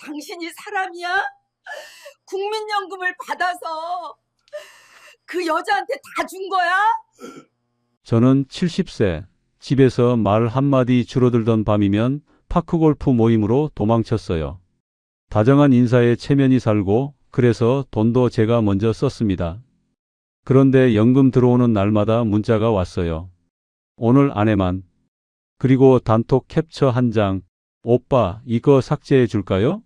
당신이 사람이야? 국민연금을 받아서 그 여자한테 다 준 거야? 저는 70세, 집에서 말 한마디 줄어들던 밤이면 파크골프 모임으로 도망쳤어요. 다정한 인사에 체면이 살고 그래서 돈도 제가 먼저 썼습니다. 그런데 연금 들어오는 날마다 문자가 왔어요. 오늘 안에만. 그리고 단톡 캡처 한 장. 오빠, 이거 삭제해 줄까요?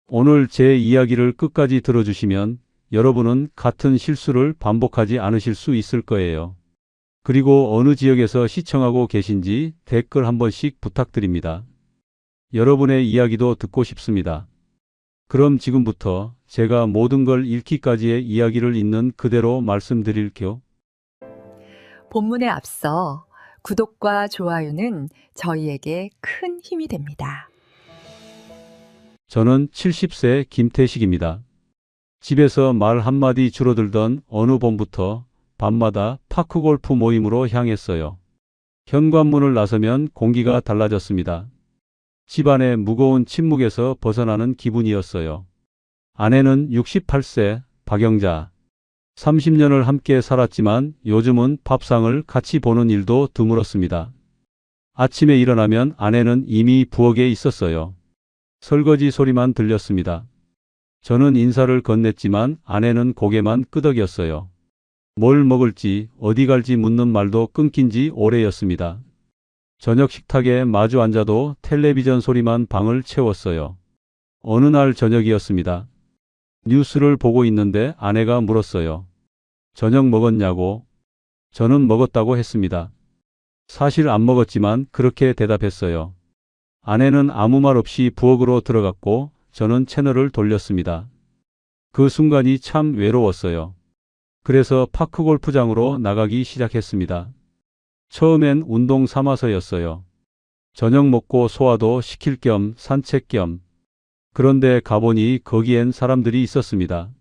오늘 제 이야기를 끝까지 들어주시면 여러분은 같은 실수를 반복하지 않으실 수 있을 거예요. 그리고 어느 지역에서 시청하고 계신지 댓글 한 번씩 부탁드립니다. 여러분의 이야기도 듣고 싶습니다. 그럼 지금부터 제가 모든 걸 읽기까지의 이야기를 있는 그대로 말씀드릴게요. 본문에 앞서 구독과 좋아요는 저희에게 큰 힘이 됩니다. 저는 70세 김태식입니다. 집에서 말 한마디 줄어들던 어느 봄부터 밤마다 파크골프 모임으로 향했어요. 현관문을 나서면 공기가 달라졌습니다. 집안의 무거운 침묵에서 벗어나는 기분이었어요. 아내는 68세 박영자. 30년을 함께 살았지만 요즘은 밥상을 같이 보는 일도 드물었습니다. 아침에 일어나면 아내는 이미 부엌에 있었어요. 설거지 소리만 들렸습니다. 저는 인사를 건넸지만 아내는 고개만 끄덕였어요. 뭘 먹을지 어디 갈지 묻는 말도 끊긴 지 오래였습니다. 저녁 식탁에 마주 앉아도 텔레비전 소리만 방을 채웠어요. 어느 날 저녁이었습니다. 뉴스를 보고 있는데 아내가 물었어요. 저녁 먹었냐고? 저는 먹었다고 했습니다. 사실 안 먹었지만 그렇게 대답했어요. 아내는 아무 말 없이 부엌으로 들어갔고 저는 채널을 돌렸습니다. 그 순간이 참 외로웠어요. 그래서 파크골프장으로 나가기 시작했습니다. 처음엔 운동 삼아서였어요. 저녁 먹고 소화도 시킬 겸 산책 겸. 그런데 가보니 거기엔 사람들이 있었습니다.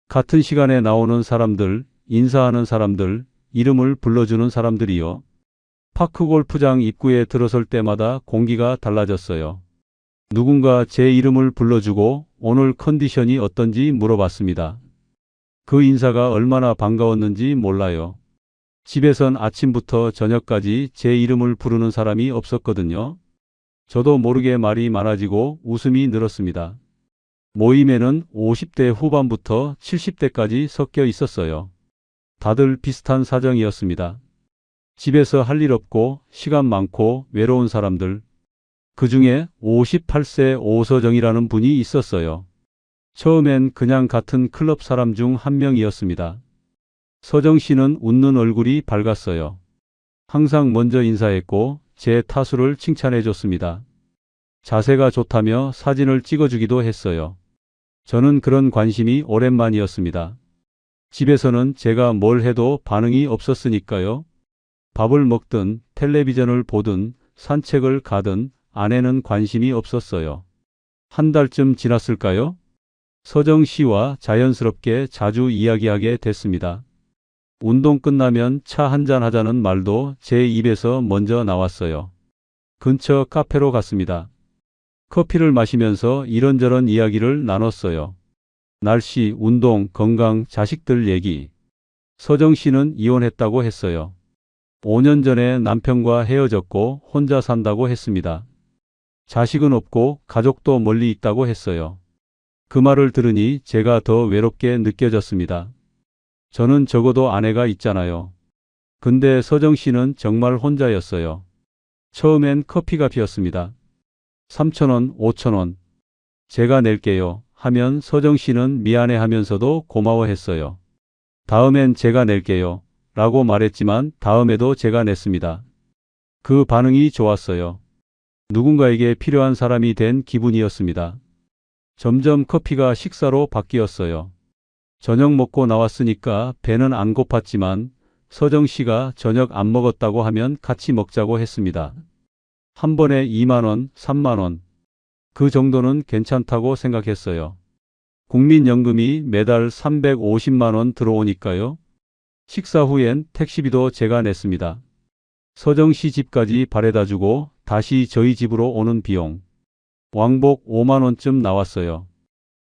같은 시간에 나오는 사람들, 인사하는 사람들, 이름을 불러주는 사람들이요. 파크골프장 입구에 들어설 때마다 공기가 달라졌어요. 누군가 제 이름을 불러주고 오늘 컨디션이 어떤지 물어봤습니다. 그 인사가 얼마나 반가웠는지 몰라요. 집에선 아침부터 저녁까지 제 이름을 부르는 사람이 없었거든요. 저도 모르게 말이 많아지고 웃음이 늘었습니다. 모임에는 50대 후반부터 70대까지 섞여 있었어요. 다들 비슷한 사정이었습니다. 집에서 할 일 없고 시간 많고 외로운 사람들. 그 중에 58세 오서정이라는 분이 있었어요. 처음엔 그냥 같은 클럽 사람 중 한 명이었습니다. 서정 씨는 웃는 얼굴이 밝았어요. 항상 먼저 인사했고 제 타수를 칭찬해 줬습니다. 자세가 좋다며 사진을 찍어주기도 했어요. 저는 그런 관심이 오랜만이었습니다. 집에서는 제가 뭘 해도 반응이 없었으니까요. 밥을 먹든 텔레비전을 보든 산책을 가든 아내는 관심이 없었어요. 한 달쯤 지났을까요? 서정 씨와 자연스럽게 자주 이야기하게 됐습니다. 운동 끝나면 차 한잔 하자는 말도 제 입에서 먼저 나왔어요. 근처 카페로 갔습니다. 커피를 마시면서 이런저런 이야기를 나눴어요. 날씨, 운동, 건강, 자식들 얘기. 서정 씨는 이혼했다고 했어요. 5년 전에 남편과 헤어졌고 혼자 산다고 했습니다. 자식은 없고 가족도 멀리 있다고 했어요. 그 말을 들으니 제가 더 외롭게 느껴졌습니다. 저는 적어도 아내가 있잖아요. 근데 서정 씨는 정말 혼자였어요. 처음엔 커피값이었습니다. 3,000원, 5,000원. 제가 낼게요 하면 서정 씨는 미안해하면서도 고마워했어요. 다음엔 제가 낼게요 라고 말했지만 다음에도 제가 냈습니다. 그 반응이 좋았어요. 누군가에게 필요한 사람이 된 기분이었습니다. 점점 커피가 식사로 바뀌었어요. 저녁 먹고 나왔으니까 배는 안 고팠지만 서정 씨가 저녁 안 먹었다고 하면 같이 먹자고 했습니다. 한 번에 2만 원, 3만 원. 그 정도는 괜찮다고 생각했어요. 국민연금이 매달 350만 원 들어오니까요. 식사 후엔 택시비도 제가 냈습니다. 서정 씨 집까지 바래다 주고 다시 저희 집으로 오는 비용. 왕복 5만 원쯤 나왔어요.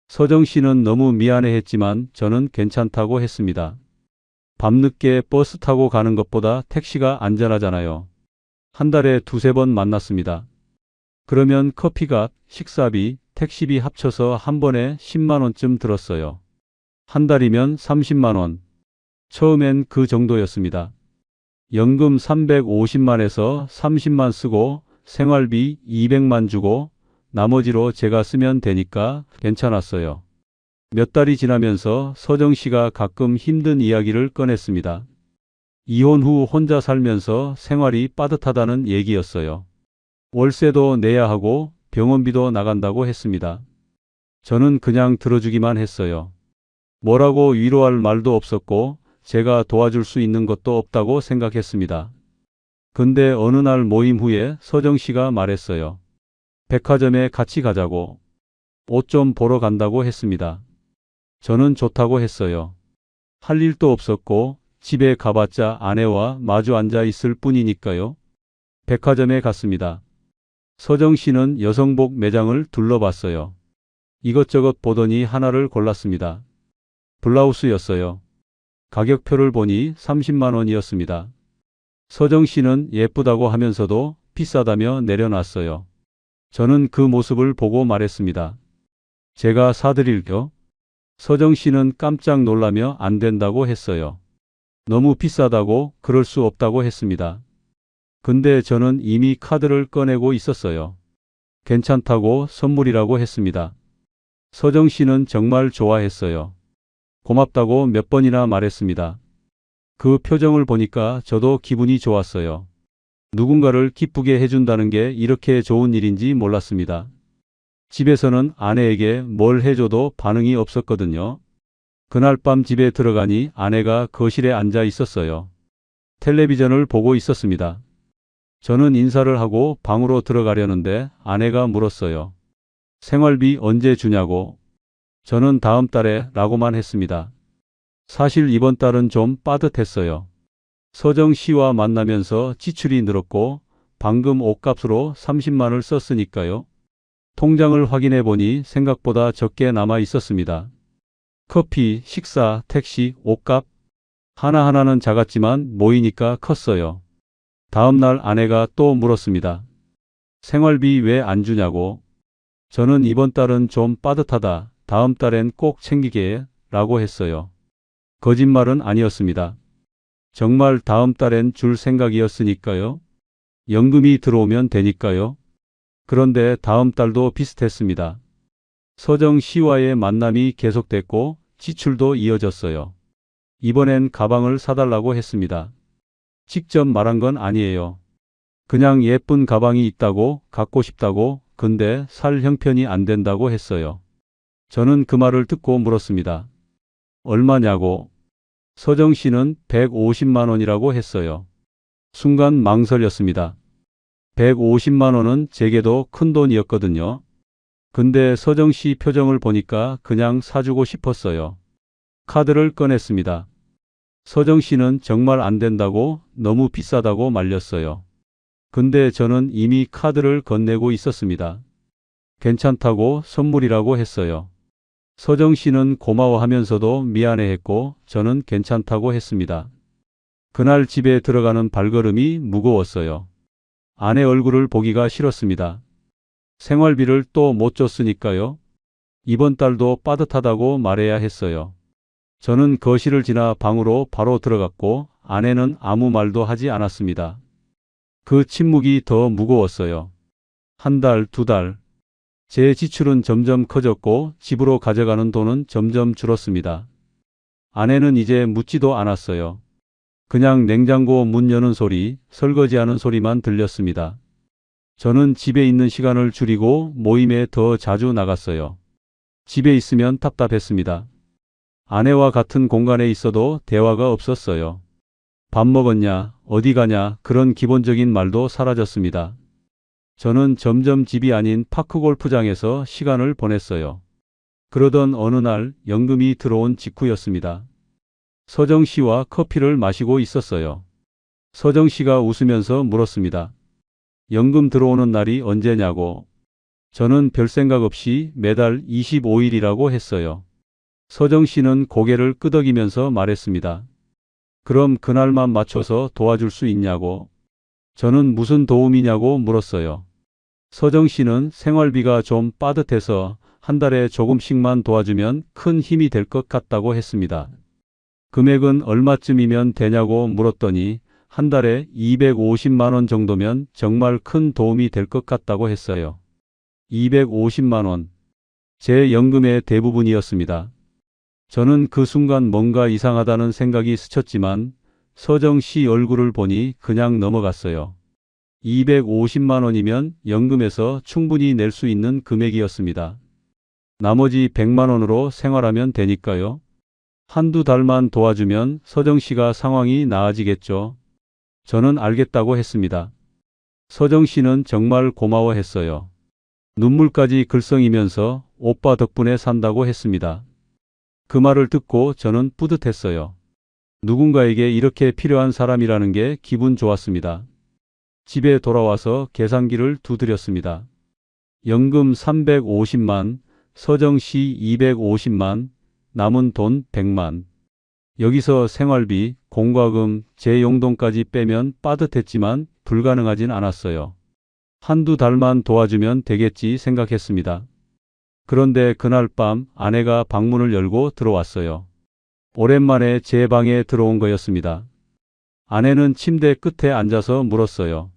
서정 씨는 너무 미안해했지만 저는 괜찮다고 했습니다. 밤늦게 버스 타고 가는 것보다 택시가 안전하잖아요. 한 달에 두세 번 만났습니다. 그러면 커피값, 식사비, 택시비 합쳐서 한 번에 10만 원쯤 들었어요. 한 달이면 30만 원. 처음엔 그 정도였습니다. 연금 350만에서 30만 쓰고 생활비 200만 주고 나머지로 제가 쓰면 되니까 괜찮았어요. 몇 달이 지나면서 서정 씨가 가끔 힘든 이야기를 꺼냈습니다. 이혼 후 혼자 살면서 생활이 빠듯하다는 얘기였어요. 월세도 내야 하고 병원비도 나간다고 했습니다. 저는 그냥 들어주기만 했어요. 뭐라고 위로할 말도 없었고 제가 도와줄 수 있는 것도 없다고 생각했습니다. 근데 어느 날 모임 후에 서정 씨가 말했어요. 백화점에 같이 가자고. 옷 좀 보러 간다고 했습니다. 저는 좋다고 했어요. 할 일도 없었고 집에 가봤자 아내와 마주 앉아 있을 뿐이니까요. 백화점에 갔습니다. 서정 씨는 여성복 매장을 둘러봤어요. 이것저것 보더니 하나를 골랐습니다. 블라우스였어요. 가격표를 보니 30만 원이었습니다. 서정 씨는 예쁘다고 하면서도 비싸다며 내려놨어요. 저는 그 모습을 보고 말했습니다. 제가 사드릴게요. 서정 씨는 깜짝 놀라며 안 된다고 했어요. 너무 비싸다고 그럴 수 없다고 했습니다. 근데 저는 이미 카드를 꺼내고 있었어요. 괜찮다고 선물이라고 했습니다. 서정 씨는 정말 좋아했어요. 고맙다고 몇 번이나 말했습니다. 그 표정을 보니까 저도 기분이 좋았어요. 누군가를 기쁘게 해준다는 게 이렇게 좋은 일인지 몰랐습니다. 집에서는 아내에게 뭘 해줘도 반응이 없었거든요. 그날 밤 집에 들어가니 아내가 거실에 앉아 있었어요. 텔레비전을 보고 있었습니다. 저는 인사를 하고 방으로 들어가려는데 아내가 물었어요. 생활비 언제 주냐고. 저는 다음 달에 라고만 했습니다. 사실 이번 달은 좀 빠듯했어요. 서정 씨와 만나면서 지출이 늘었고 방금 옷값으로 30만을 썼으니까요. 통장을 확인해 보니 생각보다 적게 남아 있었습니다. 커피, 식사, 택시, 옷값 하나하나는 작았지만 모이니까 컸어요. 다음 날 아내가 또 물었습니다. 생활비 왜 안 주냐고. 저는 이번 달은 좀 빠듯하다. 다음 달엔 꼭 챙기게 라고 했어요. 거짓말은 아니었습니다. 정말 다음 달엔 줄 생각이었으니까요. 연금이 들어오면 되니까요. 그런데 다음 달도 비슷했습니다. 서정 씨와의 만남이 계속됐고 지출도 이어졌어요. 이번엔 가방을 사달라고 했습니다. 직접 말한 건 아니에요. 그냥 예쁜 가방이 있다고 갖고 싶다고 근데 살 형편이 안 된다고 했어요. 저는 그 말을 듣고 물었습니다. 얼마냐고. 서정 씨는 150만 원이라고 했어요. 순간 망설였습니다. 150만 원은 제게도 큰 돈이었거든요. 근데 서정 씨 표정을 보니까 그냥 사주고 싶었어요. 카드를 꺼냈습니다. 서정 씨는 정말 안 된다고 너무 비싸다고 말렸어요. 근데 저는 이미 카드를 건네고 있었습니다. 괜찮다고 선물이라고 했어요. 서정 씨는 고마워하면서도 미안해했고 저는 괜찮다고 했습니다. 그날 집에 들어가는 발걸음이 무거웠어요. 아내 얼굴을 보기가 싫었습니다. 생활비를 또 못 줬으니까요. 이번 달도 빠듯하다고 말해야 했어요. 저는 거실을 지나 방으로 바로 들어갔고 아내는 아무 말도 하지 않았습니다. 그 침묵이 더 무거웠어요. 한 달, 두 달. 제 지출은 점점 커졌고 집으로 가져가는 돈은 점점 줄었습니다. 아내는 이제 묻지도 않았어요. 그냥 냉장고 문 여는 소리, 설거지하는 소리만 들렸습니다. 저는 집에 있는 시간을 줄이고 모임에 더 자주 나갔어요. 집에 있으면 답답했습니다. 아내와 같은 공간에 있어도 대화가 없었어요. 밥 먹었냐, 어디 가냐 그런 기본적인 말도 사라졌습니다. 저는 점점 집이 아닌 파크골프장에서 시간을 보냈어요. 그러던 어느 날 연금이 들어온 직후였습니다. 서정 씨와 커피를 마시고 있었어요. 서정 씨가 웃으면서 물었습니다. 연금 들어오는 날이 언제냐고. 저는 별 생각 없이 매달 25일이라고 했어요. 서정 씨는 고개를 끄덕이면서 말했습니다. 그럼 그날만 맞춰서 도와줄 수 있냐고. 저는 무슨 도움이냐고 물었어요. 서정 씨는 생활비가 좀 빠듯해서 한 달에 조금씩만 도와주면 큰 힘이 될 것 같다고 했습니다. 금액은 얼마쯤이면 되냐고 물었더니 한 달에 250만 원 정도면 정말 큰 도움이 될 것 같다고 했어요. 250만 원. 제 연금의 대부분이었습니다. 저는 그 순간 뭔가 이상하다는 생각이 스쳤지만 서정 씨 얼굴을 보니 그냥 넘어갔어요. 250만 원이면 연금에서 충분히 낼 수 있는 금액이었습니다. 나머지 100만 원으로 생활하면 되니까요. 한두 달만 도와주면 서정 씨가 상황이 나아지겠죠. 저는 알겠다고 했습니다. 서정 씨는 정말 고마워했어요. 눈물까지 글썽이면서 오빠 덕분에 산다고 했습니다. 그 말을 듣고 저는 뿌듯했어요. 누군가에게 이렇게 필요한 사람이라는 게 기분 좋았습니다. 집에 돌아와서 계산기를 두드렸습니다. 연금 350만, 서정 씨 250만, 남은 돈 100만. 여기서 생활비, 공과금, 제 용돈까지 빼면 빠듯했지만 불가능하진 않았어요. 한두 달만 도와주면 되겠지 생각했습니다. 그런데 그날 밤 아내가 방문을 열고 들어왔어요. 오랜만에 제 방에 들어온 거였습니다. 아내는 침대 끝에 앉아서 물었어요.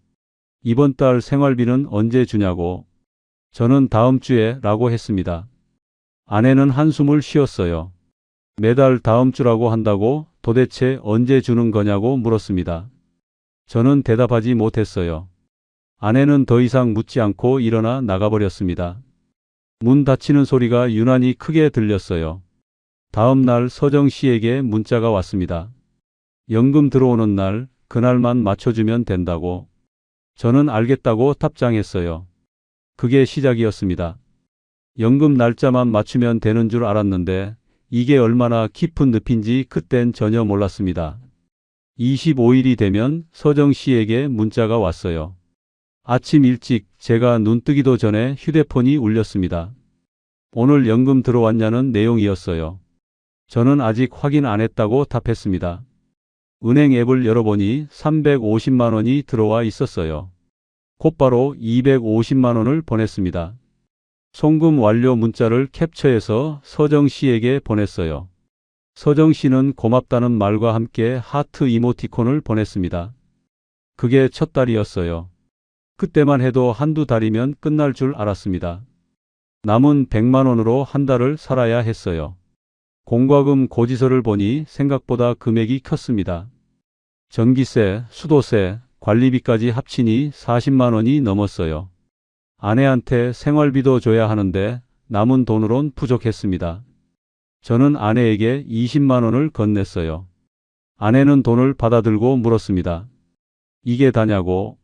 이번 달 생활비는 언제 주냐고. 저는 다음 주에 라고 했습니다. 아내는 한숨을 쉬었어요. 매달 다음 주라고 한다고 도대체 언제 주는 거냐고 물었습니다. 저는 대답하지 못했어요. 아내는 더 이상 묻지 않고 일어나 나가버렸습니다. 문 닫히는 소리가 유난히 크게 들렸어요. 다음 날 서정 씨에게 문자가 왔습니다. 연금 들어오는 날, 그날만 맞춰주면 된다고. 저는 알겠다고 답장했어요. 그게 시작이었습니다. 연금 날짜만 맞추면 되는 줄 알았는데 이게 얼마나 깊은 늪인지 그땐 전혀 몰랐습니다. 25일이 되면 서정 씨에게 문자가 왔어요. 아침 일찍 제가 눈뜨기도 전에 휴대폰이 울렸습니다. 오늘 연금 들어왔냐는 내용이었어요. 저는 아직 확인 안 했다고 답했습니다. 은행 앱을 열어보니 350만 원이 들어와 있었어요. 곧바로 250만 원을 보냈습니다. 송금 완료 문자를 캡처해서 서정 씨에게 보냈어요. 서정 씨는 고맙다는 말과 함께 하트 이모티콘을 보냈습니다. 그게 첫 달이었어요. 그때만 해도 한두 달이면 끝날 줄 알았습니다. 남은 100만 원으로 한 달을 살아야 했어요. 공과금 고지서를 보니 생각보다 금액이 컸습니다. 전기세, 수도세, 관리비까지 합치니 40만 원이 넘었어요. 아내한테 생활비도 줘야 하는데 남은 돈으론 부족했습니다. 저는 아내에게 20만 원을 건넸어요. 아내는 돈을 받아들고 물었습니다. 이게 다냐고.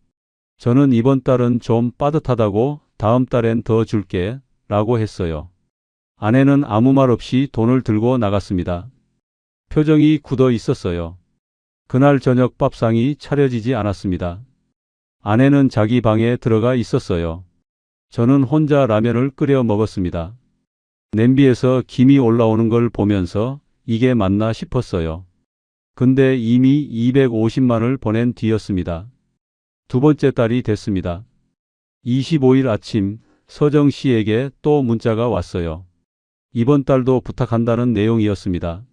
저는 이번 달은 좀 빠듯하다고 다음 달엔 더 줄게 라고 했어요. 아내는 아무 말 없이 돈을 들고 나갔습니다. 표정이 굳어 있었어요. 그날 저녁 밥상이 차려지지 않았습니다. 아내는 자기 방에 들어가 있었어요. 저는 혼자 라면을 끓여 먹었습니다. 냄비에서 김이 올라오는 걸 보면서 이게 맞나 싶었어요. 근데 이미 250만을 보낸 뒤였습니다. 두 번째 달이 됐습니다. 25일 아침 서정 씨에게 또 문자가 왔어요. 이번 달도 부탁한다는 내용이었습니다.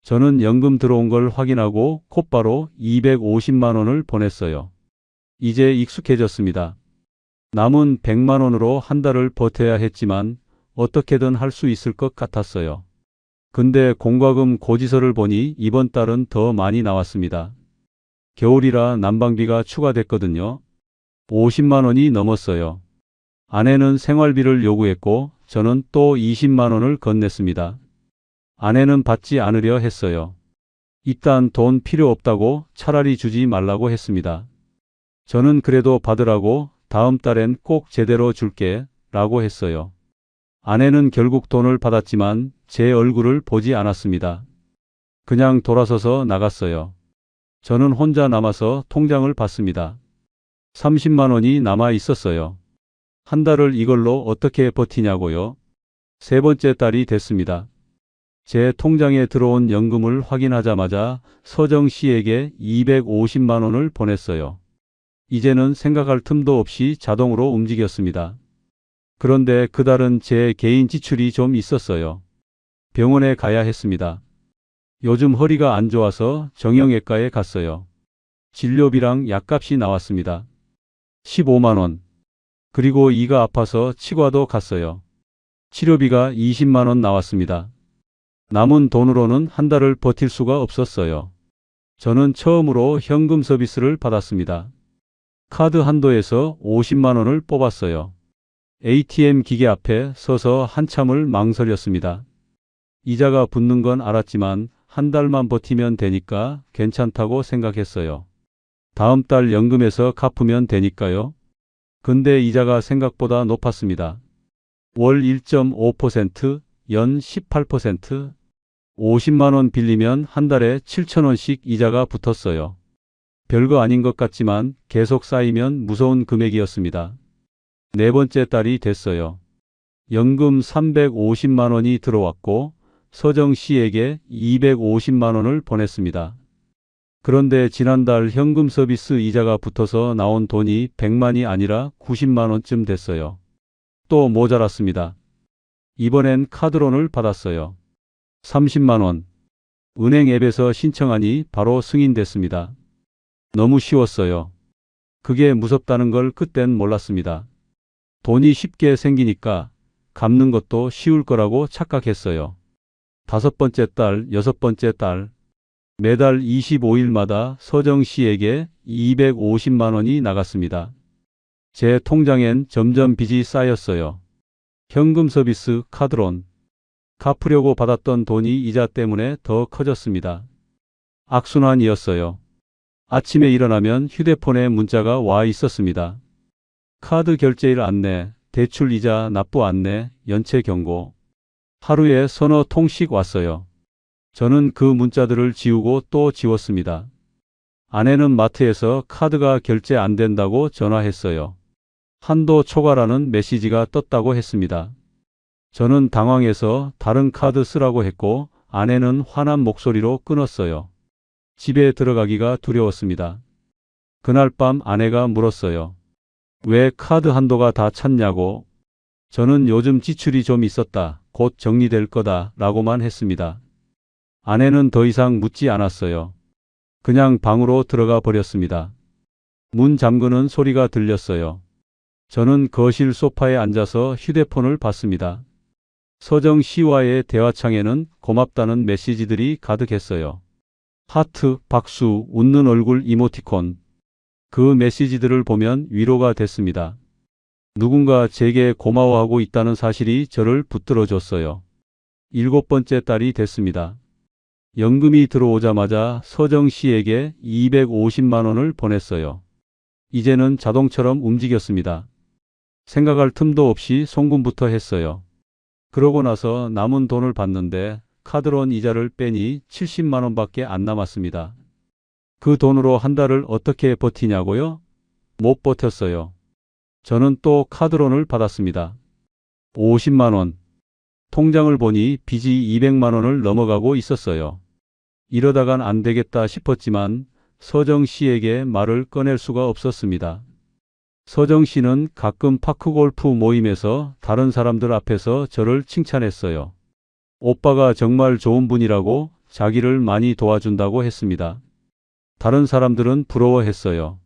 저는 연금 들어온 걸 확인하고 곧바로 250만 원을 보냈어요. 이제 익숙해졌습니다. 남은 100만 원으로 한 달을 버텨야 했지만 어떻게든 할 수 있을 것 같았어요. 근데 공과금 고지서를 보니 이번 달은 더 많이 나왔습니다. 겨울이라 난방비가 추가됐거든요. 50만 원이 넘었어요. 아내는 생활비를 요구했고 저는 또 20만 원을 건넸습니다. 아내는 받지 않으려 했어요. 일단 돈 필요 없다고 차라리 주지 말라고 했습니다. 저는 그래도 받으라고 다음 달엔 꼭 제대로 줄게 라고 했어요. 아내는 결국 돈을 받았지만 제 얼굴을 보지 않았습니다. 그냥 돌아서서 나갔어요. 저는 혼자 남아서 통장을 봤습니다. 30만 원이 남아 있었어요. 한 달을 이걸로 어떻게 버티냐고요? 세 번째 달이 됐습니다. 제 통장에 들어온 연금을 확인하자마자 서정 씨에게 250만 원을 보냈어요. 이제는 생각할 틈도 없이 자동으로 움직였습니다. 그런데 그달은 제 개인 지출이 좀 있었어요. 병원에 가야 했습니다. 요즘 허리가 안 좋아서 정형외과에 갔어요. 진료비랑 약값이 나왔습니다. 15만 원. 그리고 이가 아파서 치과도 갔어요. 치료비가 20만 원 나왔습니다. 남은 돈으로는 한 달을 버틸 수가 없었어요. 저는 처음으로 현금 서비스를 받았습니다. 카드 한도에서 50만 원을 뽑았어요. ATM 기계 앞에 서서 한참을 망설였습니다. 이자가 붙는 건 알았지만 한 달만 버티면 되니까 괜찮다고 생각했어요. 다음 달 연금에서 갚으면 되니까요. 근데 이자가 생각보다 높았습니다. 월 1.5%, 연 18%, 50만 원 빌리면 한 달에 7천 원씩 이자가 붙었어요. 별거 아닌 것 같지만 계속 쌓이면 무서운 금액이었습니다. 네 번째 달이 됐어요. 연금 350만 원이 들어왔고 서정 씨에게 250만 원을 보냈습니다. 그런데 지난달 현금 서비스 이자가 붙어서 나온 돈이 100만이 아니라 90만 원쯤 됐어요. 또 모자랐습니다. 이번엔 카드론을 받았어요. 30만 원. 은행 앱에서 신청하니 바로 승인됐습니다. 너무 쉬웠어요. 그게 무섭다는 걸 그땐 몰랐습니다. 돈이 쉽게 생기니까 갚는 것도 쉬울 거라고 착각했어요. 다섯 번째 달, 여섯 번째 달, 매달 25일마다 서정 씨에게 250만 원이 나갔습니다. 제 통장엔 점점 빚이 쌓였어요. 현금 서비스, 카드론. 갚으려고 받았던 돈이 이자 때문에 더 커졌습니다. 악순환이었어요. 아침에 일어나면 휴대폰에 문자가 와 있었습니다. 카드 결제일 안내, 대출 이자 납부 안내, 연체 경고. 하루에 서너 통씩 왔어요. 저는 그 문자들을 지우고 또 지웠습니다. 아내는 마트에서 카드가 결제 안 된다고 전화했어요. 한도 초과라는 메시지가 떴다고 했습니다. 저는 당황해서 다른 카드 쓰라고 했고 아내는 화난 목소리로 끊었어요. 집에 들어가기가 두려웠습니다. 그날 밤 아내가 물었어요. 왜 카드 한도가 다 찼냐고. 저는 요즘 지출이 좀 있었다. 곧 정리될 거다 라고만 했습니다. 아내는 더 이상 묻지 않았어요. 그냥 방으로 들어가 버렸습니다. 문 잠그는 소리가 들렸어요. 저는 거실 소파에 앉아서 휴대폰을 봤습니다. 서정 씨와의 대화창에는 고맙다는 메시지들이 가득했어요. 하트, 박수, 웃는 얼굴 이모티콘. 그 메시지들을 보면 위로가 됐습니다. 누군가 제게 고마워하고 있다는 사실이 저를 붙들어줬어요. 일곱 번째 달이 됐습니다. 연금이 들어오자마자 서정 씨에게 250만 원을 보냈어요. 이제는 자동처럼 움직였습니다. 생각할 틈도 없이 송금부터 했어요. 그러고 나서 남은 돈을 봤는데 카드론 이자를 빼니 70만 원밖에 안 남았습니다. 그 돈으로 한 달을 어떻게 버티냐고요? 못 버텼어요. 저는 또 카드론을 받았습니다. 50만 원. 통장을 보니 빚이 200만 원을 넘어가고 있었어요. 이러다간 안 되겠다 싶었지만 서정 씨에게 말을 꺼낼 수가 없었습니다. 서정 씨는 가끔 파크골프 모임에서 다른 사람들 앞에서 저를 칭찬했어요. 오빠가 정말 좋은 분이라고 자기를 많이 도와준다고 했습니다. 다른 사람들은 부러워했어요.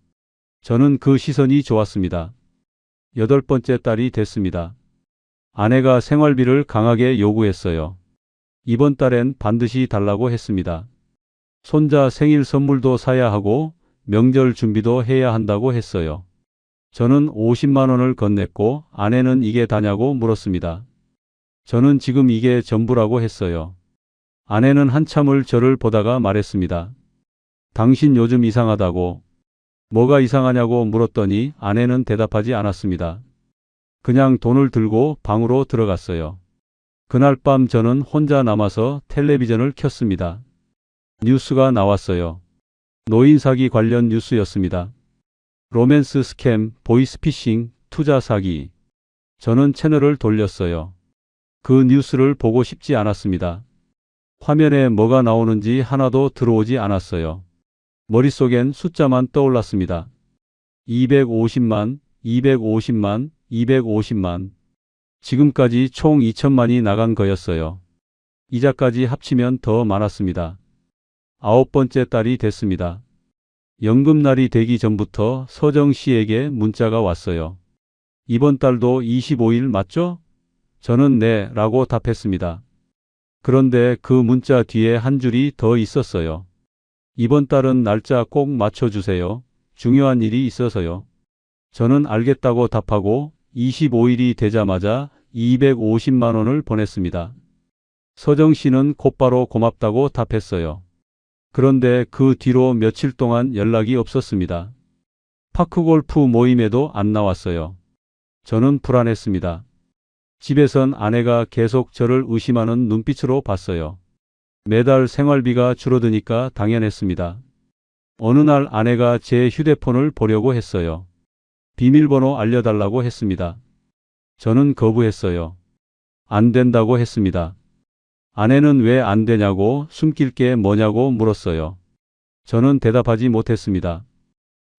저는 그 시선이 좋았습니다. 여덟 번째 달이 됐습니다. 아내가 생활비를 강하게 요구했어요. 이번 달엔 반드시 달라고 했습니다. 손자 생일 선물도 사야 하고 명절 준비도 해야 한다고 했어요. 저는 50만 원을 건넸고 아내는 이게 다냐고 물었습니다. 저는 지금 이게 전부라고 했어요. 아내는 한참을 저를 보다가 말했습니다. 당신 요즘 이상하다고. 뭐가 이상하냐고 물었더니 아내는 대답하지 않았습니다. 그냥 돈을 들고 방으로 들어갔어요. 그날 밤 저는 혼자 남아서 텔레비전을 켰습니다. 뉴스가 나왔어요. 노인 사기 관련 뉴스였습니다. 로맨스 스캠, 보이스피싱, 투자 사기. 저는 채널을 돌렸어요. 그 뉴스를 보고 싶지 않았습니다. 화면에 뭐가 나오는지 하나도 들어오지 않았어요. 머릿속엔 숫자만 떠올랐습니다. 250만, 250만, 250만. 지금까지 총 2천만이 나간 거였어요. 이자까지 합치면 더 많았습니다. 9번째 달이 됐습니다. 연금날이 되기 전부터 서정 씨에게 문자가 왔어요. 이번 달도 25일 맞죠? 저는 네 라고 답했습니다. 그런데 그 문자 뒤에 한 줄이 더 있었어요. 이번 달은 날짜 꼭 맞춰주세요. 중요한 일이 있어서요. 저는 알겠다고 답하고 25일이 되자마자 250만 원을 보냈습니다. 서정 씨는 곧바로 고맙다고 답했어요. 그런데 그 뒤로 며칠 동안 연락이 없었습니다. 파크골프 모임에도 안 나왔어요. 저는 불안했습니다. 집에선 아내가 계속 저를 의심하는 눈빛으로 봤어요. 매달 생활비가 줄어드니까 당연했습니다. 어느 날 아내가 제 휴대폰을 보려고 했어요. 비밀번호 알려달라고 했습니다. 저는 거부했어요. 안 된다고 했습니다. 아내는 왜 안 되냐고 숨길 게 뭐냐고 물었어요. 저는 대답하지 못했습니다.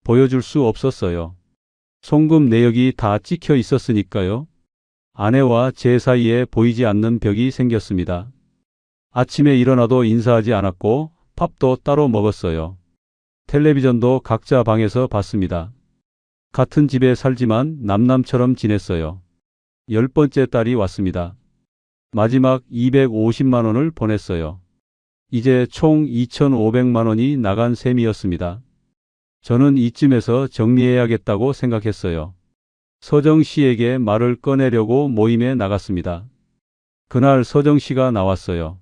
보여줄 수 없었어요. 송금 내역이 다 찍혀 있었으니까요. 아내와 제 사이에 보이지 않는 벽이 생겼습니다. 아침에 일어나도 인사하지 않았고 밥도 따로 먹었어요. 텔레비전도 각자 방에서 봤습니다. 같은 집에 살지만 남남처럼 지냈어요. 10번째 달이 왔습니다. 마지막 250만 원을 보냈어요. 이제 총 2,500만 원이 나간 셈이었습니다. 저는 이쯤에서 정리해야겠다고 생각했어요. 서정 씨에게 말을 꺼내려고 모임에 나갔습니다. 그날 서정 씨가 나왔어요.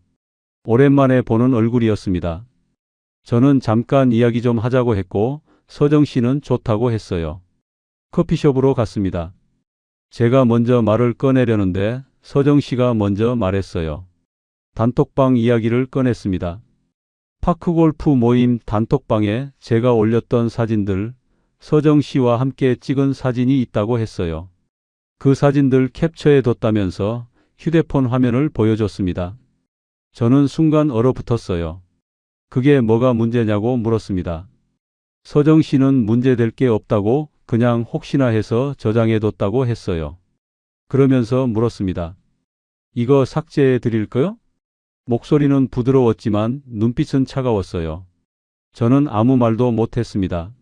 오랜만에 보는 얼굴이었습니다. 저는 잠깐 이야기 좀 하자고 했고 서정 씨는 좋다고 했어요. 커피숍으로 갔습니다. 제가 먼저 말을 꺼내려는데 서정 씨가 먼저 말했어요. 단톡방 이야기를 꺼냈습니다. 파크골프 모임 단톡방에 제가 올렸던 사진들, 서정 씨와 함께 찍은 사진이 있다고 했어요. 그 사진들 캡처해뒀다면서 휴대폰 화면을 보여줬습니다. 저는 순간 얼어붙었어요. 그게 뭐가 문제냐고 물었습니다. 서정 씨는 문제될 게 없다고 그냥 혹시나 해서 저장해뒀다고 했어요. 그러면서 물었습니다. 이거 삭제해 드릴까요? 목소리는 부드러웠지만 눈빛은 차가웠어요. 저는 아무 말도 못했습니다.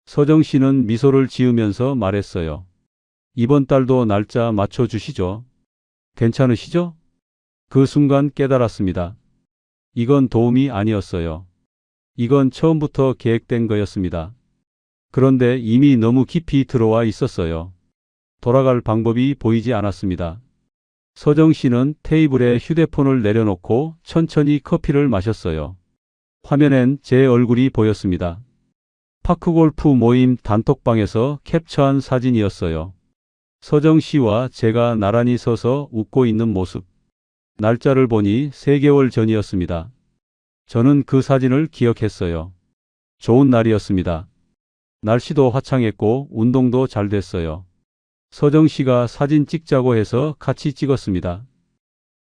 서정 씨는 미소를 지으면서 말했어요. 이번 달도 날짜 맞춰주시죠. 괜찮으시죠? 그 순간 깨달았습니다. 이건 도움이 아니었어요. 이건 처음부터 계획된 거였습니다. 그런데 이미 너무 깊이 들어와 있었어요. 돌아갈 방법이 보이지 않았습니다. 서정 씨는 테이블에 휴대폰을 내려놓고 천천히 커피를 마셨어요. 화면엔 제 얼굴이 보였습니다. 파크골프 모임 단톡방에서 캡처한 사진이었어요. 서정 씨와 제가 나란히 서서 웃고 있는 모습. 날짜를 보니 3개월 전이었습니다. 저는 그 사진을 기억했어요. 좋은 날이었습니다. 날씨도 화창했고 운동도 잘 됐어요. 서정 씨가 사진 찍자고 해서 같이 찍었습니다.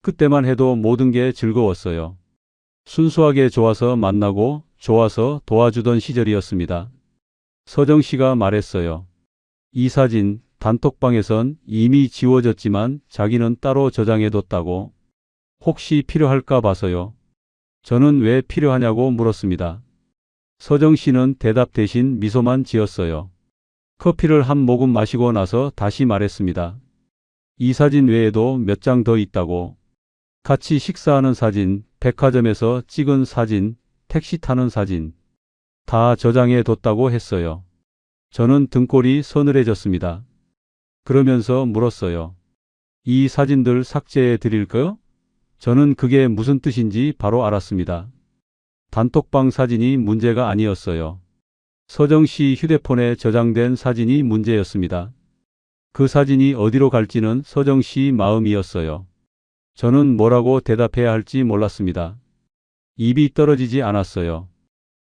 그때만 해도 모든 게 즐거웠어요. 순수하게 좋아서 만나고 좋아서 도와주던 시절이었습니다. 서정 씨가 말했어요. 이 사진 단톡방에선 이미 지워졌지만 자기는 따로 저장해뒀다고. 혹시 필요할까 봐서요. 저는 왜 필요하냐고 물었습니다. 서정 씨는 대답 대신 미소만 지었어요. 커피를 한 모금 마시고 나서 다시 말했습니다. 이 사진 외에도 몇 장 더 있다고. 같이 식사하는 사진, 백화점에서 찍은 사진, 택시 타는 사진. 다 저장해 뒀다고 했어요. 저는 등골이 서늘해졌습니다. 그러면서 물었어요. 이 사진들 삭제해 드릴까요? 저는 그게 무슨 뜻인지 바로 알았습니다. 단톡방 사진이 문제가 아니었어요. 서정 씨 휴대폰에 저장된 사진이 문제였습니다. 그 사진이 어디로 갈지는 서정 씨 마음이었어요. 저는 뭐라고 대답해야 할지 몰랐습니다. 입이 떨어지지 않았어요.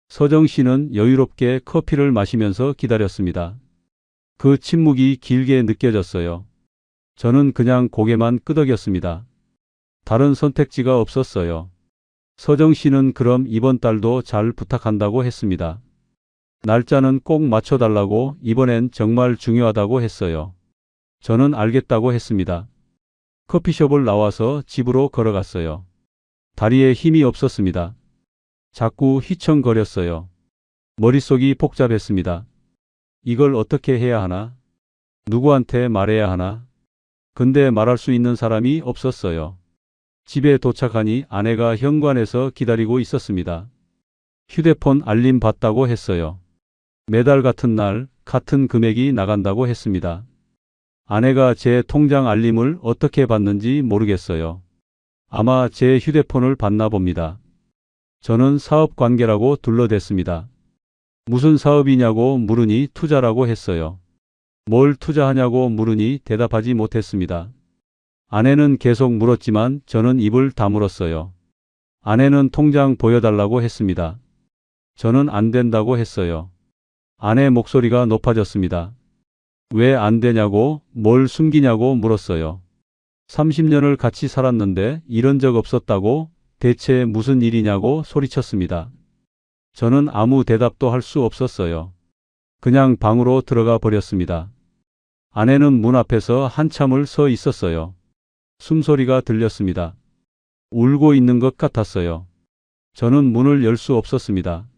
서정 씨는 여유롭게 커피를 마시면서 기다렸습니다. 그 침묵이 길게 느껴졌어요. 저는 그냥 고개만 끄덕였습니다. 다른 선택지가 없었어요. 서정 씨는 그럼 이번 달도 잘 부탁한다고 했습니다. 날짜는 꼭 맞춰달라고, 이번엔 정말 중요하다고 했어요. 저는 알겠다고 했습니다. 커피숍을 나와서 집으로 걸어갔어요. 다리에 힘이 없었습니다. 자꾸 휘청거렸어요. 머릿속이 복잡했습니다. 이걸 어떻게 해야 하나? 누구한테 말해야 하나? 근데 말할 수 있는 사람이 없었어요. 집에 도착하니 아내가 현관에서 기다리고 있었습니다. 휴대폰 알림 받다고 했어요. 매달 같은 날 같은 금액이 나간다고 했습니다. 아내가 제 통장 알림을 어떻게 받는지 모르겠어요. 아마 제 휴대폰을 받나 봅니다. 저는 사업 관계라고 둘러댔습니다. 무슨 사업이냐고 물으니 투자라고 했어요. 뭘 투자하냐고 물으니 대답하지 못했습니다. 아내는 계속 물었지만 저는 입을 다물었어요. 아내는 통장 보여달라고 했습니다. 저는 안 된다고 했어요. 아내 목소리가 높아졌습니다. 왜 안 되냐고, 뭘 숨기냐고 물었어요. 30년을 같이 살았는데 이런 적 없었다고, 대체 무슨 일이냐고 소리쳤습니다. 저는 아무 대답도 할 수 없었어요. 그냥 방으로 들어가 버렸습니다. 아내는 문 앞에서 한참을 서 있었어요. 숨소리가 들렸습니다. 울고 있는 것 같았어요. 저는 문을 열 수 없었습니다.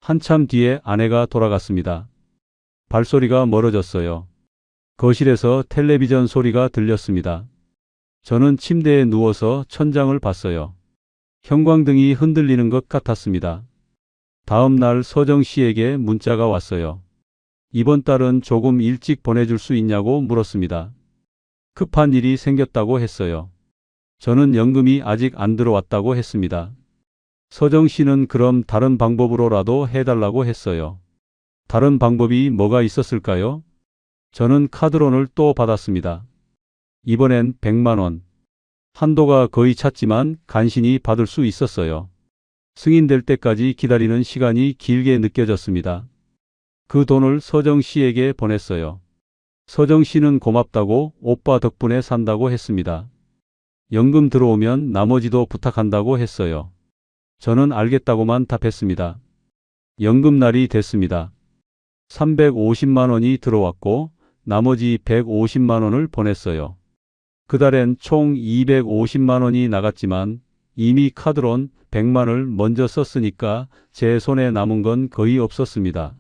한참 뒤에 아내가 돌아갔습니다. 발소리가 멀어졌어요. 거실에서 텔레비전 소리가 들렸습니다. 저는 침대에 누워서 천장을 봤어요. 형광등이 흔들리는 것 같았습니다. 다음 날 서정 씨에게 문자가 왔어요. 이번 달은 조금 일찍 보내줄 수 있냐고 물었습니다. 급한 일이 생겼다고 했어요. 저는 연금이 아직 안 들어왔다고 했습니다. 서정 씨는 그럼 다른 방법으로라도 해달라고 했어요. 다른 방법이 뭐가 있었을까요? 저는 카드론을 또 받았습니다. 이번엔 100만 원. 한도가 거의 찼지만 간신히 받을 수 있었어요. 승인될 때까지 기다리는 시간이 길게 느껴졌습니다. 그 돈을 서정 씨에게 보냈어요. 서정 씨는 고맙다고, 오빠 덕분에 산다고 했습니다. 연금 들어오면 나머지도 부탁한다고 했어요. 저는 알겠다고만 답했습니다. 연금날이 됐습니다. 350만 원이 들어왔고 나머지 150만 원을 보냈어요. 그달엔 총 250만 원이 나갔지만 이미 카드론 100만을 먼저 썼으니까 제 손에 남은 건 거의 없었습니다.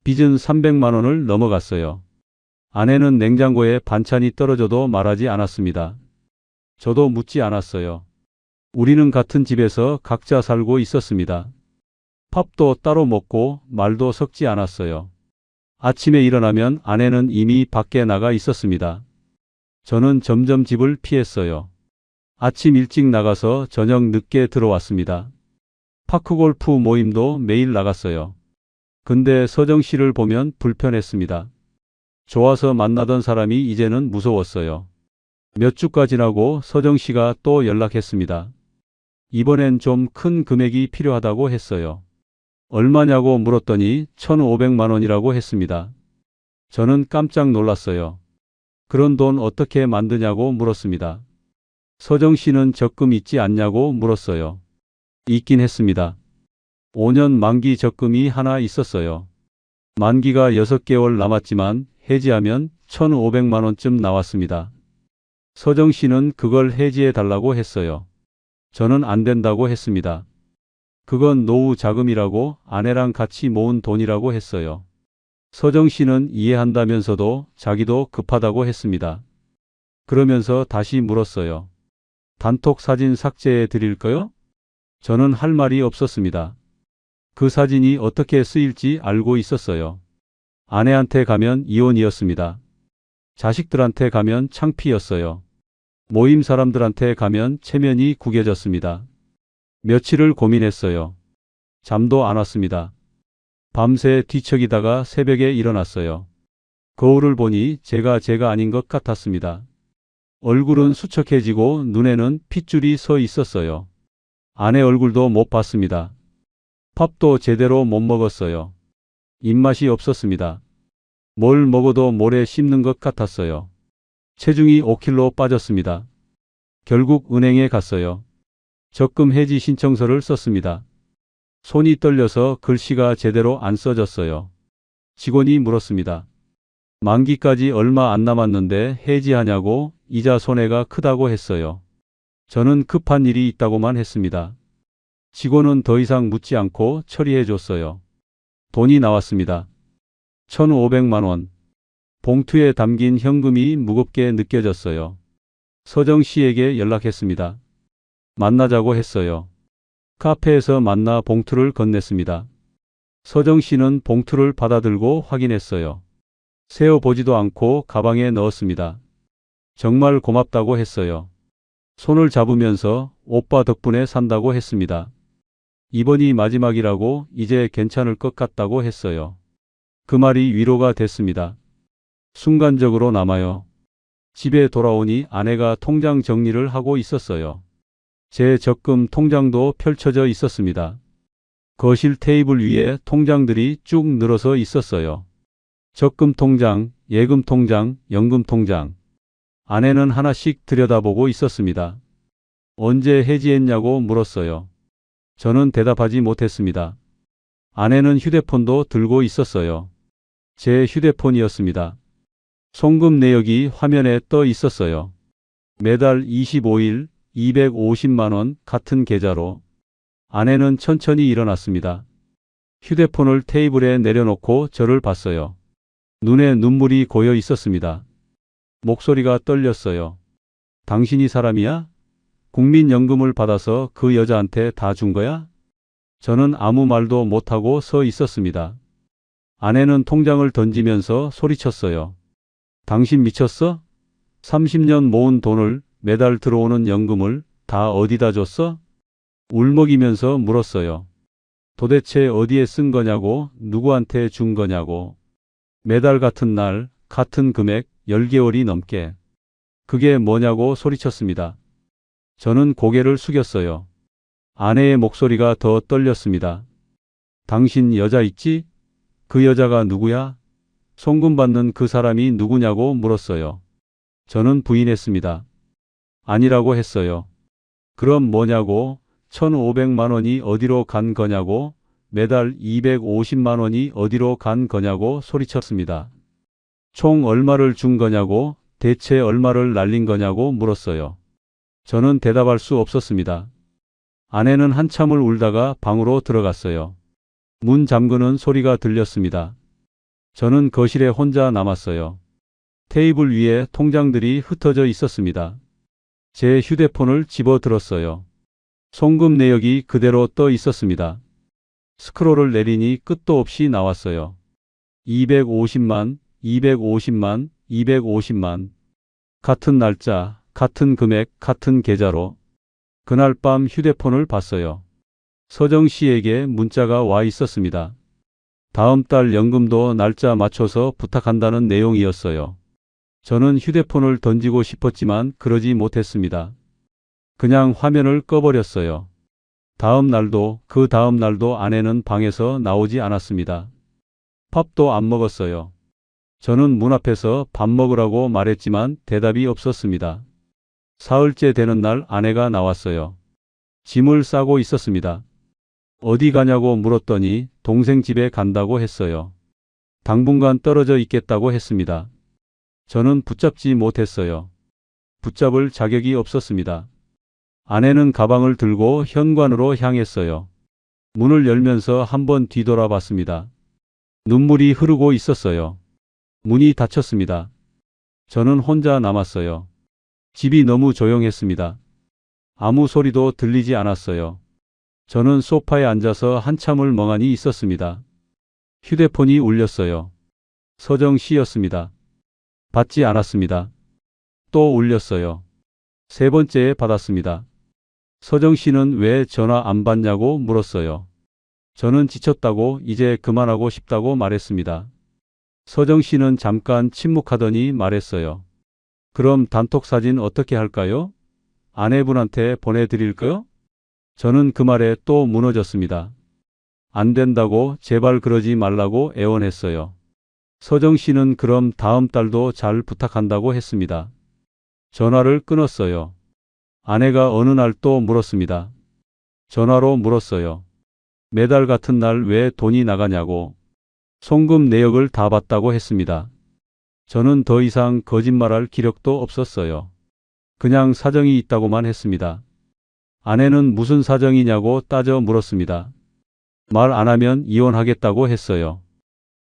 빚은 300만 원을 넘어갔어요. 아내는 냉장고에 반찬이 떨어져도 말하지 않았습니다. 저도 묻지 않았어요. 우리는 같은 집에서 각자 살고 있었습니다. 밥도 따로 먹고 말도 섞지 않았어요. 아침에 일어나면 아내는 이미 밖에 나가 있었습니다. 저는 점점 집을 피했어요. 아침 일찍 나가서 저녁 늦게 들어왔습니다. 파크골프 모임도 매일 나갔어요. 근데 서정 씨를 보면 불편했습니다. 좋아서 만나던 사람이 이제는 무서웠어요. 몇 주가 지나고 서정 씨가 또 연락했습니다. 이번엔 좀 큰 금액이 필요하다고 했어요. 얼마냐고 물었더니 1,500만 원이라고 했습니다. 저는 깜짝 놀랐어요. 그런 돈 어떻게 만드냐고 물었습니다. 서정 씨는 적금 있지 않냐고 물었어요. 있긴 했습니다. 5년 만기 적금이 하나 있었어요. 만기가 6개월 남았지만 해지하면 1,500만 원쯤 나왔습니다. 서정 씨는 그걸 해지해 달라고 했어요. 저는 안 된다고 했습니다. 그건 노후 자금이라고, 아내랑 같이 모은 돈이라고 했어요. 서정 씨는 이해한다면서도 자기도 급하다고 했습니다. 그러면서 다시 물었어요. 단톡 사진 삭제해 드릴까요? 저는 할 말이 없었습니다. 그 사진이 어떻게 쓰일지 알고 있었어요. 아내한테 가면 이혼이었습니다. 자식들한테 가면 창피였어요. 모임 사람들한테 가면 체면이 구겨졌습니다. 며칠을 고민했어요. 잠도 안 왔습니다. 밤새 뒤척이다가 새벽에 일어났어요. 거울을 보니 제가 아닌 것 같았습니다. 얼굴은 수척해지고 눈에는 핏줄이 서 있었어요. 아내 얼굴도 못 봤습니다. 밥도 제대로 못 먹었어요. 입맛이 없었습니다. 뭘 먹어도 모래 씹는 것 같았어요. 체중이 5kg 빠졌습니다. 결국 은행에 갔어요. 적금 해지 신청서를 썼습니다. 손이 떨려서 글씨가 제대로 안 써졌어요. 직원이 물었습니다. 만기까지 얼마 안 남았는데 해지하냐고 이자 손해가 크다고 했어요. 저는 급한 일이 있다고만 했습니다. 직원은 더 이상 묻지 않고 처리해 줬어요. 돈이 나왔습니다. 1,500만 원. 봉투에 담긴 현금이 무겁게 느껴졌어요. 서정 씨에게 연락했습니다. 만나자고 했어요. 카페에서 만나 봉투를 건넸습니다. 서정 씨는 봉투를 받아들고 확인했어요. 세어보지도 않고 가방에 넣었습니다. 정말 고맙다고 했어요. 손을 잡으면서 오빠 덕분에 산다고 했습니다. 이번이 마지막이라고 이제 괜찮을 것 같다고 했어요. 그 말이 위로가 됐습니다. 순간적으로 남아요. 집에 돌아오니 아내가 통장 정리를 하고 있었어요. 제 적금 통장도 펼쳐져 있었습니다. 거실 테이블 위에 통장들이 쭉 늘어서 있었어요. 적금 통장, 예금 통장, 연금 통장. 아내는 하나씩 들여다보고 있었습니다. 언제 해지했냐고 물었어요. 저는 대답하지 못했습니다. 아내는 휴대폰도 들고 있었어요. 제 휴대폰이었습니다. 송금 내역이 화면에 떠 있었어요. 매달 25일 250만 원 같은 계좌로. 아내는 천천히 일어났습니다. 휴대폰을 테이블에 내려놓고 저를 봤어요. 눈에 눈물이 고여 있었습니다. 목소리가 떨렸어요. 당신이 사람이야? 국민연금을 받아서 그 여자한테 다 준 거야? 저는 아무 말도 못하고 서 있었습니다. 아내는 통장을 던지면서 소리쳤어요. 당신 미쳤어? 30년 모은 돈을 매달 들어오는 연금을 다 어디다 줬어? 울먹이면서 물었어요. 도대체 어디에 쓴 거냐고, 누구한테 준 거냐고. 매달 같은 날, 같은 금액, 10개월이 넘게. 그게 뭐냐고 소리쳤습니다. 저는 고개를 숙였어요. 아내의 목소리가 더 떨렸습니다. 당신 여자 있지? 그 여자가 누구야? 송금 받는 그 사람이 누구냐고 물었어요. 저는 부인했습니다. 아니라고 했어요. 그럼 뭐냐고, 1,500만 원이 어디로 간 거냐고, 매달 250만 원이 어디로 간 거냐고 소리쳤습니다. 총 얼마를 준 거냐고, 대체 얼마를 날린 거냐고 물었어요. 저는 대답할 수 없었습니다. 아내는 한참을 울다가 방으로 들어갔어요. 문 잠그는 소리가 들렸습니다. 저는 거실에 혼자 남았어요. 테이블 위에 통장들이 흩어져 있었습니다. 제 휴대폰을 집어들었어요. 송금 내역이 그대로 떠 있었습니다. 스크롤을 내리니 끝도 없이 나왔어요. 250만, 250만, 250만. 같은 날짜, 같은 금액, 같은 계좌로. 그날 밤 휴대폰을 봤어요. 서정 씨에게 문자가 와 있었습니다. 다음 달 연금도 날짜 맞춰서 부탁한다는 내용이었어요. 저는 휴대폰을 던지고 싶었지만 그러지 못했습니다. 그냥 화면을 꺼버렸어요. 다음 날도 그 다음 날도 아내는 방에서 나오지 않았습니다. 밥도 안 먹었어요. 저는 문 앞에서 밥 먹으라고 말했지만 대답이 없었습니다. 사흘째 되는 날 아내가 나왔어요. 짐을 싸고 있었습니다. 어디 가냐고 물었더니 동생 집에 간다고 했어요. 당분간 떨어져 있겠다고 했습니다. 저는 붙잡지 못했어요. 붙잡을 자격이 없었습니다. 아내는 가방을 들고 현관으로 향했어요. 문을 열면서 한번 뒤돌아봤습니다. 눈물이 흐르고 있었어요. 문이 닫혔습니다. 저는 혼자 남았어요. 집이 너무 조용했습니다. 아무 소리도 들리지 않았어요. 저는 소파에 앉아서 한참을 멍하니 있었습니다. 휴대폰이 울렸어요. 서정 씨였습니다. 받지 않았습니다. 또 울렸어요. 세 번째에 받았습니다. 서정 씨는 왜 전화 안 받냐고 물었어요. 저는 지쳤다고 이제 그만하고 싶다고 말했습니다. 서정 씨는 잠깐 침묵하더니 말했어요. 그럼 단톡 사진 어떻게 할까요? 아내분한테 보내드릴까요? 저는 그 말에 또 무너졌습니다. 안 된다고 제발 그러지 말라고 애원했어요. 서정 씨는 그럼 다음 달도 잘 부탁한다고 했습니다. 전화를 끊었어요. 아내가 어느 날 또 물었습니다. 전화로 물었어요. 매달 같은 날 왜 돈이 나가냐고. 송금 내역을 다 봤다고 했습니다. 저는 더 이상 거짓말할 기력도 없었어요. 그냥 사정이 있다고만 했습니다. 아내는 무슨 사정이냐고 따져 물었습니다. 말 안 하면 이혼하겠다고 했어요.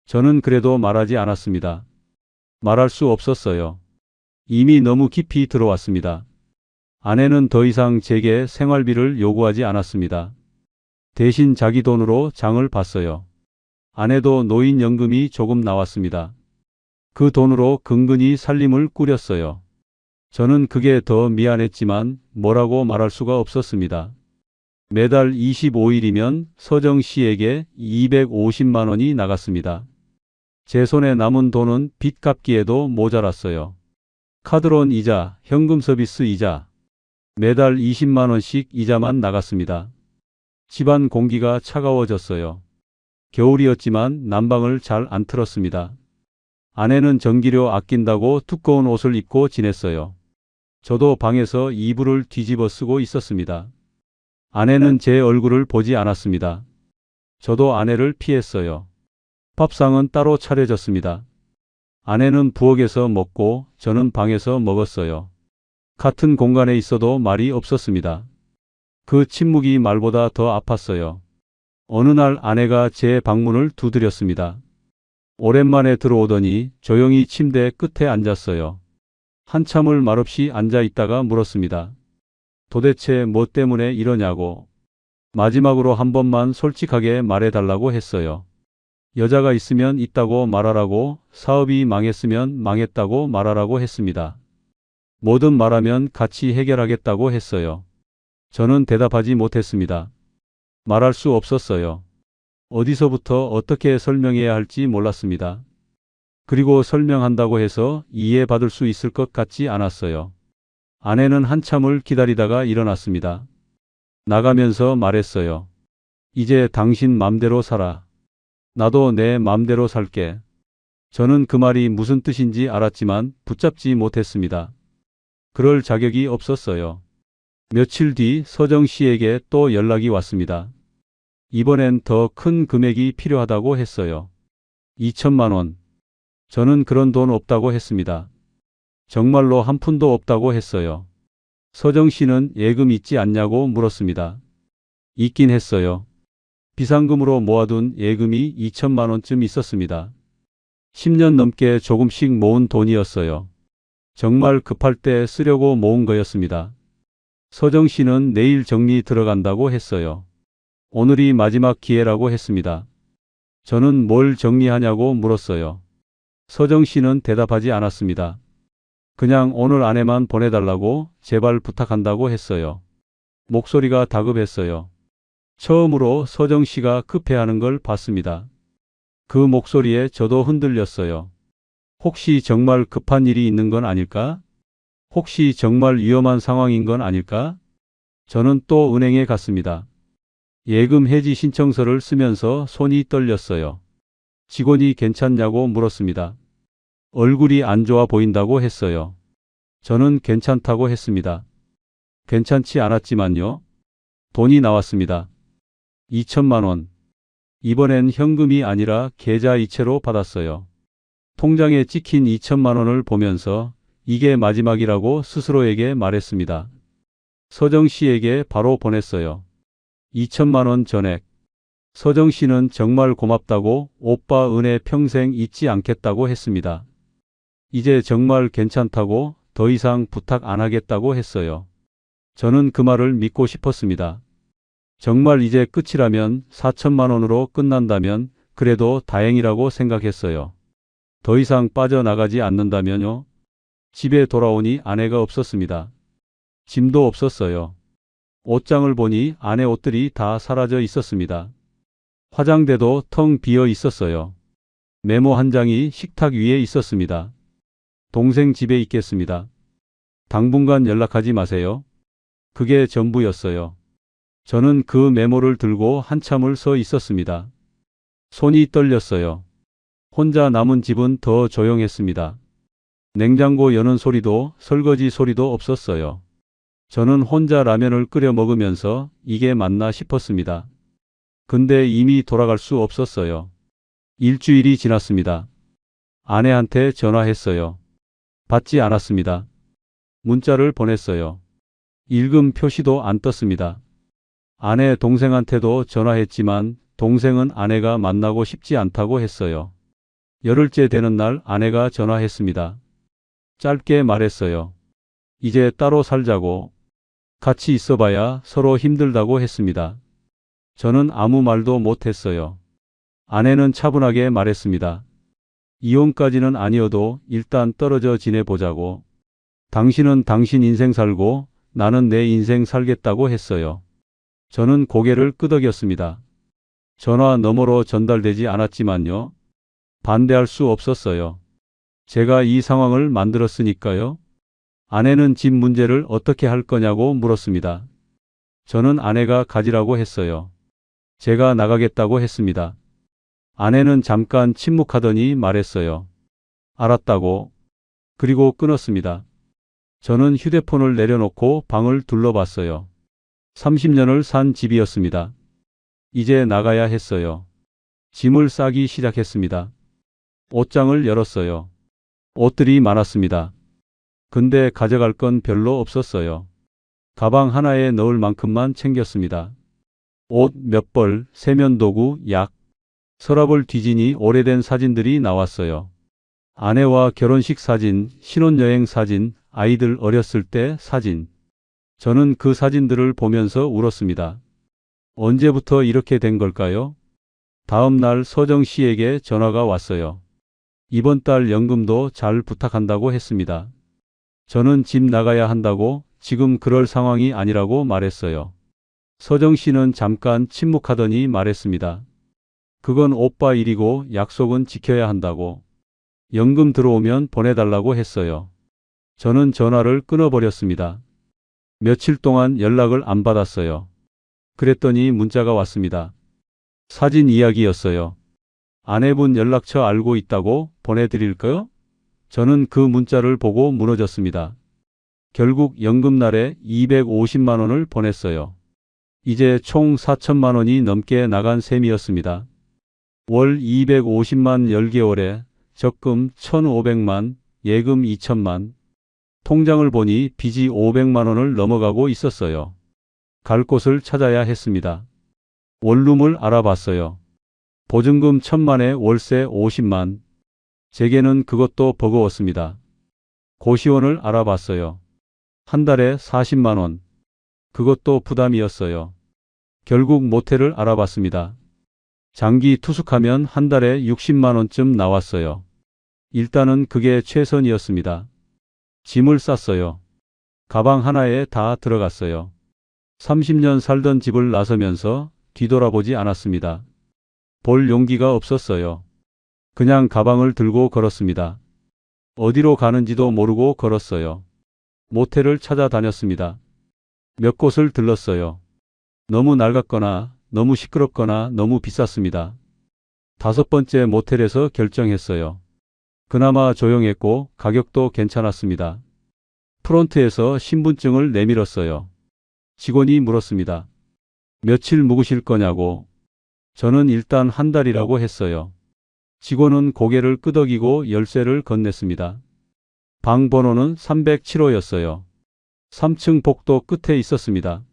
저는 그래도 말하지 않았습니다. 말할 수 없었어요. 이미 너무 깊이 들어왔습니다. 아내는 더 이상 제게 생활비를 요구하지 않았습니다. 대신 자기 돈으로 장을 봤어요. 아내도 노인연금이 조금 나왔습니다. 그 돈으로 근근히 살림을 꾸렸어요. 저는 그게 더 미안했지만 뭐라고 말할 수가 없었습니다. 매달 25일이면 서정 씨에게 250만 원이 나갔습니다. 제 손에 남은 돈은 빚 갚기에도 모자랐어요. 카드론 이자, 현금 서비스 이자, 매달 20만 원씩 이자만 나갔습니다. 집안 공기가 차가워졌어요. 겨울이었지만 난방을 잘 안 틀었습니다. 아내는 전기료 아낀다고 두꺼운 옷을 입고 지냈어요. 저도 방에서 이불을 뒤집어 쓰고 있었습니다. 아내는 제 얼굴을 보지 않았습니다. 저도 아내를 피했어요. 밥상은 따로 차려졌습니다. 아내는 부엌에서 먹고 저는 방에서 먹었어요. 같은 공간에 있어도 말이 없었습니다. 그 침묵이 말보다 더 아팠어요. 어느 날 아내가 제 방문을 두드렸습니다. 오랜만에 들어오더니 조용히 침대 끝에 앉았어요. 한참을 말없이 앉아 있다가 물었습니다. 도대체 뭐 때문에 이러냐고. 마지막으로 한 번만 솔직하게 말해달라고 했어요. 여자가 있으면 있다고 말하라고, 사업이 망했으면 망했다고 말하라고 했습니다. 뭐든 말하면 같이 해결하겠다고 했어요. 저는 대답하지 못했습니다. 말할 수 없었어요. 어디서부터 어떻게 설명해야 할지 몰랐습니다. 그리고 설명한다고 해서 이해받을 수 있을 것 같지 않았어요. 아내는 한참을 기다리다가 일어났습니다. 나가면서 말했어요. 이제 당신 맘대로 살아. 나도 내 맘대로 살게. 저는 그 말이 무슨 뜻인지 알았지만 붙잡지 못했습니다. 그럴 자격이 없었어요. 며칠 뒤 서정 씨에게 또 연락이 왔습니다. 이번엔 더 큰 금액이 필요하다고 했어요. 2천만 원. 저는 그런 돈 없다고 했습니다. 정말로 한 푼도 없다고 했어요. 서정 씨는 예금 있지 않냐고 물었습니다. 있긴 했어요. 비상금으로 모아둔 예금이 2천만 원쯤 있었습니다. 10년 넘게 조금씩 모은 돈이었어요. 정말 급할 때 쓰려고 모은 거였습니다. 서정 씨는 내일 정리 들어간다고 했어요. 오늘이 마지막 기회라고 했습니다. 저는 뭘 정리하냐고 물었어요. 서정 씨는 대답하지 않았습니다. 그냥 오늘 안에만 보내달라고 제발 부탁한다고 했어요. 목소리가 다급했어요. 처음으로 서정 씨가 급해하는 걸 봤습니다. 그 목소리에 저도 흔들렸어요. 혹시 정말 급한 일이 있는 건 아닐까? 혹시 정말 위험한 상황인 건 아닐까? 저는 또 은행에 갔습니다. 예금 해지 신청서를 쓰면서 손이 떨렸어요. 직원이 괜찮냐고 물었습니다. 얼굴이 안 좋아 보인다고 했어요. 저는 괜찮다고 했습니다. 괜찮지 않았지만요. 돈이 나왔습니다. 2천만 원. 이번엔 현금이 아니라 계좌이체로 받았어요. 통장에 찍힌 2천만 원을 보면서 이게 마지막이라고 스스로에게 말했습니다. 서정 씨에게 바로 보냈어요. 2천만 원 전액. 서정 씨는 정말 고맙다고 오빠 은혜 평생 잊지 않겠다고 했습니다. 이제 정말 괜찮다고 더 이상 부탁 안 하겠다고 했어요. 저는 그 말을 믿고 싶었습니다. 정말 이제 끝이라면 4천만 원으로 끝난다면 그래도 다행이라고 생각했어요. 더 이상 빠져나가지 않는다면요. 집에 돌아오니 아내가 없었습니다. 짐도 없었어요. 옷장을 보니 아내 옷들이 다 사라져 있었습니다. 화장대도 텅 비어 있었어요. 메모 한 장이 식탁 위에 있었습니다. 동생 집에 있겠습니다. 당분간 연락하지 마세요. 그게 전부였어요. 저는 그 메모를 들고 한참을 서 있었습니다. 손이 떨렸어요. 혼자 남은 집은 더 조용했습니다. 냉장고 여는 소리도 설거지 소리도 없었어요. 저는 혼자 라면을 끓여 먹으면서 이게 맞나 싶었습니다. 근데 이미 돌아갈 수 없었어요. 일주일이 지났습니다. 아내한테 전화했어요. 받지 않았습니다. 문자를 보냈어요. 읽음 표시도 안 떴습니다. 아내 동생한테도 전화했지만 동생은 아내가 만나고 싶지 않다고 했어요. 열흘째 되는 날 아내가 전화했습니다. 짧게 말했어요. 이제 따로 살자고. 같이 있어봐야 서로 힘들다고 했습니다. 저는 아무 말도 못했어요. 아내는 차분하게 말했습니다. 이혼까지는 아니어도 일단 떨어져 지내보자고. 당신은 당신 인생 살고 나는 내 인생 살겠다고 했어요. 저는 고개를 끄덕였습니다. 전화 너머로 전달되지 않았지만요. 반대할 수 없었어요. 제가 이 상황을 만들었으니까요. 아내는 집 문제를 어떻게 할 거냐고 물었습니다. 저는 아내가 가지라고 했어요. 제가 나가겠다고 했습니다. 아내는 잠깐 침묵하더니 말했어요. 알았다고. 그리고 끊었습니다. 저는 휴대폰을 내려놓고 방을 둘러봤어요. 30년을 산 집이었습니다. 이제 나가야 했어요. 짐을 싸기 시작했습니다. 옷장을 열었어요. 옷들이 많았습니다. 근데 가져갈 건 별로 없었어요. 가방 하나에 넣을 만큼만 챙겼습니다. 옷 몇 벌, 세면도구, 약. 서랍을 뒤지니 오래된 사진들이 나왔어요. 아내와 결혼식 사진, 신혼여행 사진, 아이들 어렸을 때 사진. 저는 그 사진들을 보면서 울었습니다. 언제부터 이렇게 된 걸까요? 다음 날 서정 씨에게 전화가 왔어요. 이번 달 연금도 잘 부탁한다고 했습니다. 저는 집 나가야 한다고 지금 그럴 상황이 아니라고 말했어요. 서정 씨는 잠깐 침묵하더니 말했습니다. 그건 오빠 일이고 약속은 지켜야 한다고. 연금 들어오면 보내달라고 했어요. 저는 전화를 끊어버렸습니다. 며칠 동안 연락을 안 받았어요. 그랬더니 문자가 왔습니다. 사진 이야기였어요. 아내분 연락처 알고 있다고 보내드릴까요? 저는 그 문자를 보고 무너졌습니다. 결국 연금날에 250만 원을 보냈어요. 이제 총 4천만 원이 넘게 나간 셈이었습니다. 월 250만 10개월에 적금 1,500만, 예금 2천만. 통장을 보니 빚이 500만 원을 넘어가고 있었어요. 갈 곳을 찾아야 했습니다. 원룸을 알아봤어요. 보증금 1,000만에 월세 50만. 제게는 그것도 버거웠습니다. 고시원을 알아봤어요. 한 달에 40만 원. 그것도 부담이었어요. 결국 모텔을 알아봤습니다. 장기 투숙하면 한 달에 60만 원쯤 나왔어요. 일단은 그게 최선이었습니다. 짐을 쌌어요. 가방 하나에 다 들어갔어요. 30년 살던 집을 나서면서 뒤돌아보지 않았습니다. 볼 용기가 없었어요. 그냥 가방을 들고 걸었습니다. 어디로 가는지도 모르고 걸었어요. 모텔을 찾아다녔습니다. 몇 곳을 들렀어요. 너무 낡았거나 너무 시끄럽거나 너무 비쌌습니다. 5번째 모텔에서 결정했어요. 그나마 조용했고 가격도 괜찮았습니다. 프론트에서 신분증을 내밀었어요. 직원이 물었습니다. 며칠 묵으실 거냐고. 저는 일단 한 달이라고 했어요. 직원은 고개를 끄덕이고 열쇠를 건넸습니다. 방 번호는 307호였어요. 3층 복도 끝에 있었습니다.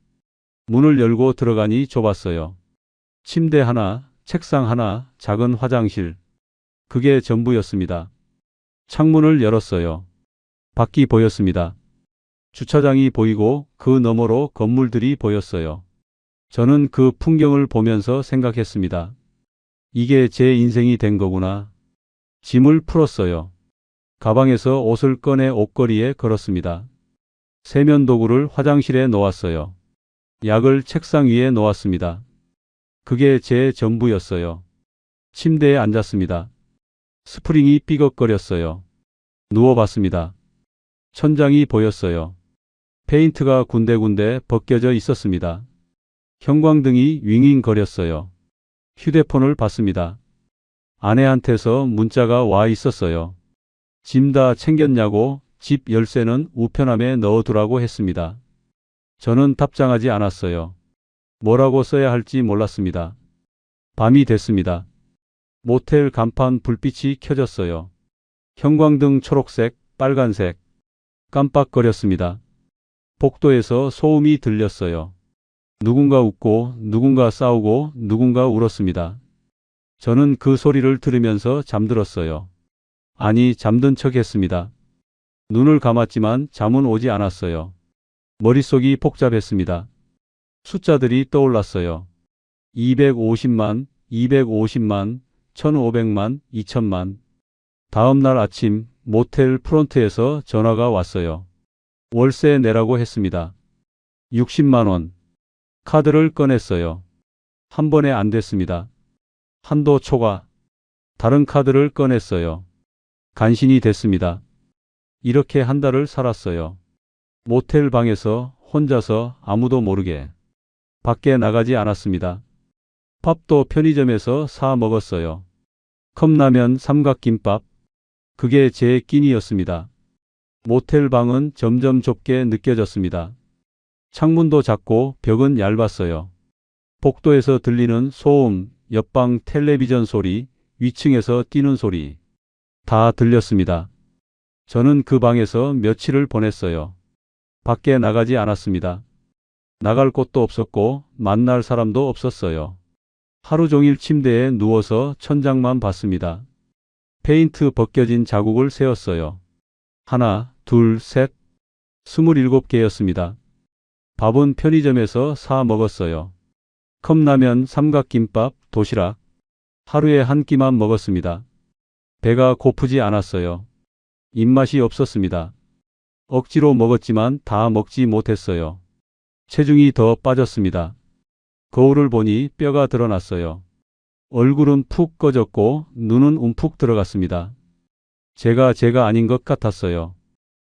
문을 열고 들어가니 좁았어요. 침대 하나, 책상 하나, 작은 화장실. 그게 전부였습니다. 창문을 열었어요. 밖이 보였습니다. 주차장이 보이고 그 너머로 건물들이 보였어요. 저는 그 풍경을 보면서 생각했습니다. 이게 제 인생이 된 거구나. 짐을 풀었어요. 가방에서 옷을 꺼내 옷걸이에 걸었습니다. 세면도구를 화장실에 놓았어요. 약을 책상 위에 놓았습니다. 그게 제 전부였어요. 침대에 앉았습니다. 스프링이 삐걱거렸어요. 누워봤습니다. 천장이 보였어요. 페인트가 군데군데 벗겨져 있었습니다. 형광등이 윙윙거렸어요. 휴대폰을 봤습니다. 아내한테서 문자가 와 있었어요. 짐 다 챙겼냐고 집 열쇠는 우편함에 넣어두라고 했습니다. 저는 답장하지 않았어요. 뭐라고 써야 할지 몰랐습니다. 밤이 됐습니다. 모텔 간판 불빛이 켜졌어요. 형광등 초록색, 빨간색. 깜빡거렸습니다. 복도에서 소음이 들렸어요. 누군가 웃고, 누군가 싸우고, 누군가 울었습니다. 저는 그 소리를 들으면서 잠들었어요. 아니, 잠든 척 했습니다. 눈을 감았지만 잠은 오지 않았어요. 머릿속이 복잡했습니다. 숫자들이 떠올랐어요. 250만, 250만, 1500만, 2000만. 다음 날 아침 모텔 프론트에서 전화가 왔어요. 월세 내라고 했습니다. 60만 원. 카드를 꺼냈어요. 한 번에 안 됐습니다. 한도 초과. 다른 카드를 꺼냈어요. 간신히 됐습니다. 이렇게 한 달을 살았어요. 모텔 방에서 혼자서 아무도 모르게. 밖에 나가지 않았습니다. 밥도 편의점에서 사 먹었어요. 컵라면, 삼각김밥. 그게 제 끼니였습니다. 모텔 방은 점점 좁게 느껴졌습니다. 창문도 작고 벽은 얇았어요. 복도에서 들리는 소음, 옆방 텔레비전 소리, 위층에서 뛰는 소리. 다 들렸습니다. 저는 그 방에서 며칠을 보냈어요. 밖에 나가지 않았습니다. 나갈 곳도 없었고 만날 사람도 없었어요. 하루 종일 침대에 누워서 천장만 봤습니다. 페인트 벗겨진 자국을 세었어요. 하나, 둘, 셋. 27개였습니다. 밥은 편의점에서 사 먹었어요. 컵라면, 삼각김밥, 도시락. 하루에 한 끼만 먹었습니다. 배가 고프지 않았어요. 입맛이 없었습니다. 억지로 먹었지만 다 먹지 못했어요. 체중이 더 빠졌습니다. 거울을 보니 뼈가 드러났어요. 얼굴은 푹 꺼졌고 눈은 움푹 들어갔습니다. 제가 아닌 것 같았어요.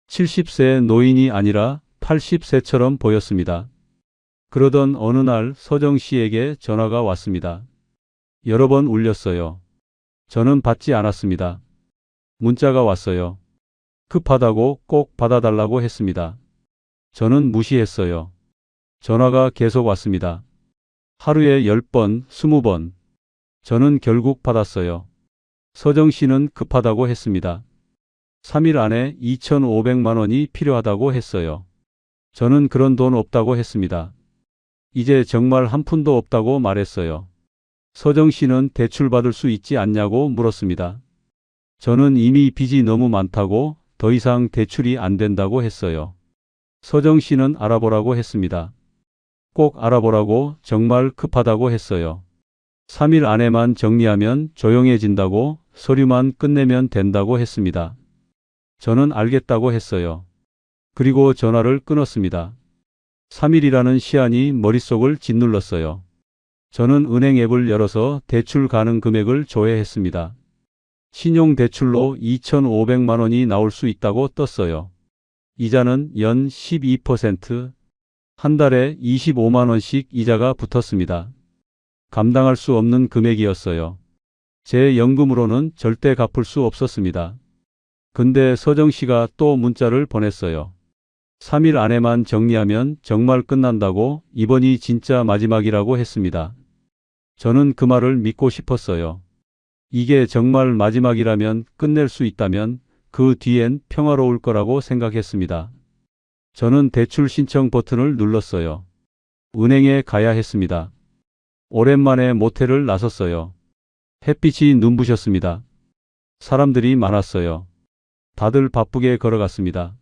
70세 노인이 아니라 80세처럼 보였습니다. 그러던 어느 날 서정 씨에게 전화가 왔습니다. 여러 번 울렸어요. 저는 받지 않았습니다. 문자가 왔어요. 급하다고 꼭 받아달라고 했습니다. 저는 무시했어요. 전화가 계속 왔습니다. 하루에 10번, 20번. 저는 결국 받았어요. 서정 씨는 급하다고 했습니다. 3일 안에 2,500만 원이 필요하다고 했어요. 저는 그런 돈 없다고 했습니다. 이제 정말 한 푼도 없다고 말했어요. 서정 씨는 대출 받을 수 있지 않냐고 물었습니다. 저는 이미 빚이 너무 많다고 더 이상 대출이 안 된다고 했어요. 서정 씨는 알아보라고 했습니다. 꼭 알아보라고 정말 급하다고 했어요. 3일 안에만 정리하면 조용해진다고 서류만 끝내면 된다고 했습니다. 저는 알겠다고 했어요. 그리고 전화를 끊었습니다. 3일이라는 시한이 머릿속을 짓눌렀어요. 저는 은행 앱을 열어서 대출 가능 금액을 조회했습니다. 신용대출로 2,500만 원이 나올 수 있다고 떴어요. 이자는 연 12%, 한 달에 25만 원씩 이자가 붙었습니다. 감당할 수 없는 금액이었어요. 제 연금으로는 절대 갚을 수 없었습니다. 근데 서정 씨가 또 문자를 보냈어요. 3일 안에만 정리하면 정말 끝난다고 이번이 진짜 마지막이라고 했습니다. 저는 그 말을 믿고 싶었어요. 이게 정말 마지막이라면 끝낼 수 있다면 그 뒤엔 평화로울 거라고 생각했습니다. 저는 대출 신청 버튼을 눌렀어요. 은행에 가야 했습니다. 오랜만에 모텔을 나섰어요. 햇빛이 눈부셨습니다. 사람들이 많았어요. 다들 바쁘게 걸어갔습니다.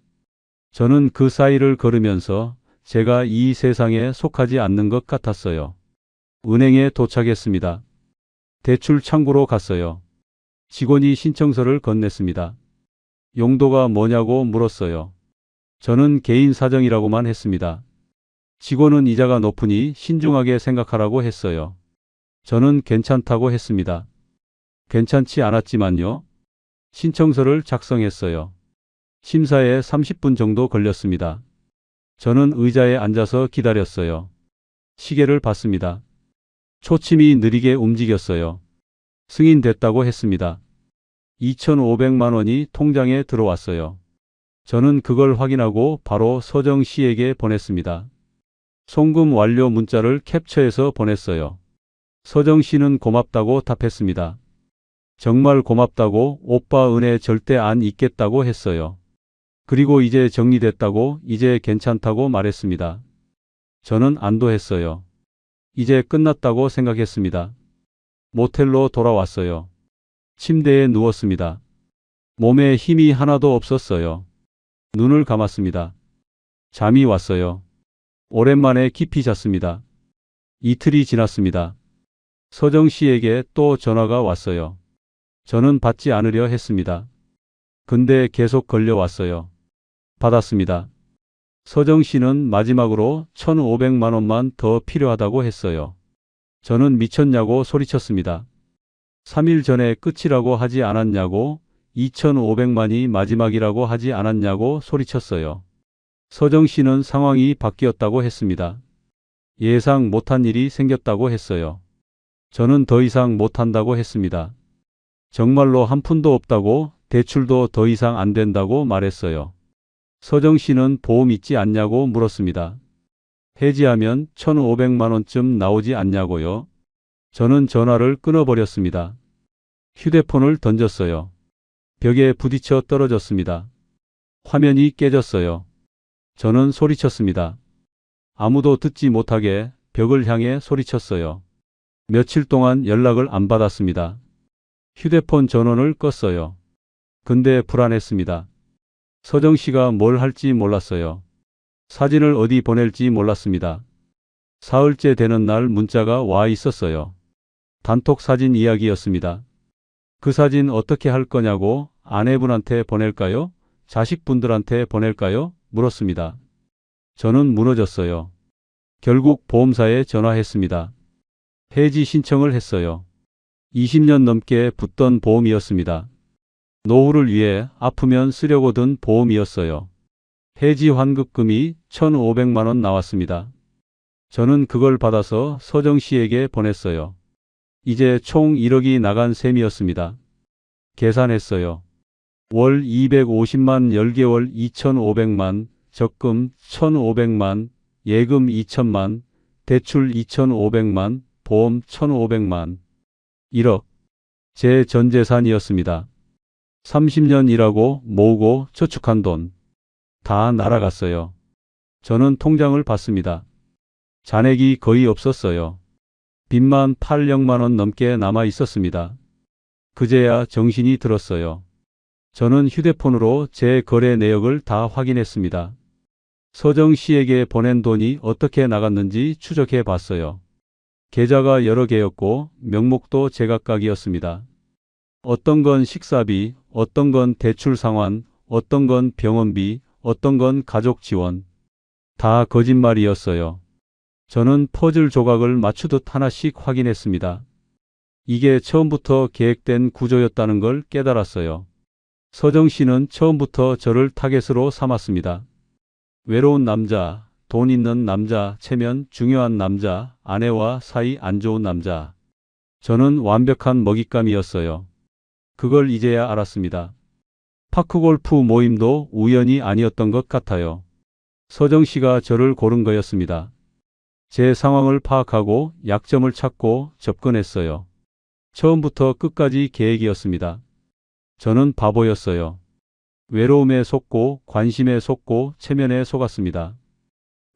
저는 그 사이를 걸으면서 제가 이 세상에 속하지 않는 것 같았어요. 은행에 도착했습니다. 대출 창구로 갔어요. 직원이 신청서를 건넸습니다. 용도가 뭐냐고 물었어요. 저는 개인 사정이라고만 했습니다. 직원은 이자가 높으니 신중하게 생각하라고 했어요. 저는 괜찮다고 했습니다. 괜찮지 않았지만요. 신청서를 작성했어요. 심사에 30분 정도 걸렸습니다. 저는 의자에 앉아서 기다렸어요. 시계를 봤습니다. 초침이 느리게 움직였어요. 승인됐다고 했습니다. 2,500만 원이 통장에 들어왔어요. 저는 그걸 확인하고 바로 서정 씨에게 보냈습니다. 송금 완료 문자를 캡처해서 보냈어요. 서정 씨는 고맙다고 답했습니다. 정말 고맙다고, 오빠 은혜 절대 안 잊겠다고 했어요. 그리고 이제 정리됐다고, 이제 괜찮다고 말했습니다. 저는 안도했어요. 이제 끝났다고 생각했습니다. 모텔로 돌아왔어요. 침대에 누웠습니다. 몸에 힘이 하나도 없었어요. 눈을 감았습니다. 잠이 왔어요. 오랜만에 깊이 잤습니다. 이틀이 지났습니다. 서정 씨에게 또 전화가 왔어요. 저는 받지 않으려 했습니다. 근데 계속 걸려왔어요. 받았습니다. 서정 씨는 마지막으로 1,500만 원만 더 필요하다고 했어요. 저는 미쳤냐고 소리쳤습니다. 3일 전에 끝이라고 하지 않았냐고, 2,500만이 마지막이라고 하지 않았냐고 소리쳤어요. 서정 씨는 상황이 바뀌었다고 했습니다. 예상 못한 일이 생겼다고 했어요. 저는 더 이상 못한다고 했습니다. 정말로 한 푼도 없다고, 대출도 더 이상 안 된다고 말했어요. 서정 씨는 보험 있지 않냐고 물었습니다. 해지하면 1,500만 원쯤 나오지 않냐고요. 저는 전화를 끊어버렸습니다. 휴대폰을 던졌어요. 벽에 부딪혀 떨어졌습니다. 화면이 깨졌어요. 저는 소리쳤습니다. 아무도 듣지 못하게 벽을 향해 소리쳤어요. 며칠 동안 연락을 안 받았습니다. 휴대폰 전원을 껐어요. 근데 불안했습니다. 서정 씨가 뭘 할지 몰랐어요. 사진을 어디 보낼지 몰랐습니다. 사흘째 되는 날 문자가 와 있었어요. 단톡 사진 이야기였습니다. 그 사진 어떻게 할 거냐고, 아내분한테 보낼까요? 자식분들한테 보낼까요? 물었습니다. 저는 무너졌어요. 결국 보험사에 전화했습니다. 해지 신청을 했어요. 20년 넘게 붙던 보험이었습니다. 노후를 위해 아프면 쓰려고 든 보험이었어요. 해지 환급금이 1,500만 원 나왔습니다. 저는 그걸 받아서 서정 씨에게 보냈어요. 이제 총 1억이 나간 셈이었습니다. 계산했어요. 월 250만, 10개월 2,500만, 적금 1,500만, 예금 2,000만, 대출 2,500만, 보험 1,500만. 1억. 제 전 재산이었습니다. 30년 일하고 모으고 저축한 돈. 다 날아갔어요. 저는 통장을 봤습니다. 잔액이 거의 없었어요. 빚만 800만 원 넘게 남아 있었습니다. 그제야 정신이 들었어요. 저는 휴대폰으로 제 거래 내역을 다 확인했습니다. 서정 씨에게 보낸 돈이 어떻게 나갔는지 추적해 봤어요. 계좌가 여러 개였고 명목도 제각각이었습니다. 어떤 건 식사비, 어떤 건 대출 상환, 어떤 건 병원비, 어떤 건 가족 지원. 다 거짓말이었어요. 저는 퍼즐 조각을 맞추듯 하나씩 확인했습니다. 이게 처음부터 계획된 구조였다는 걸 깨달았어요. 서정 씨는 처음부터 저를 타겟으로 삼았습니다. 외로운 남자, 돈 있는 남자, 체면 중요한 남자, 아내와 사이 안 좋은 남자. 저는 완벽한 먹잇감이었어요. 그걸 이제야 알았습니다. 파크골프 모임도 우연이 아니었던 것 같아요. 서정 씨가 저를 고른 거였습니다. 제 상황을 파악하고 약점을 찾고 접근했어요. 처음부터 끝까지 계획이었습니다. 저는 바보였어요. 외로움에 속고 관심에 속고 체면에 속았습니다.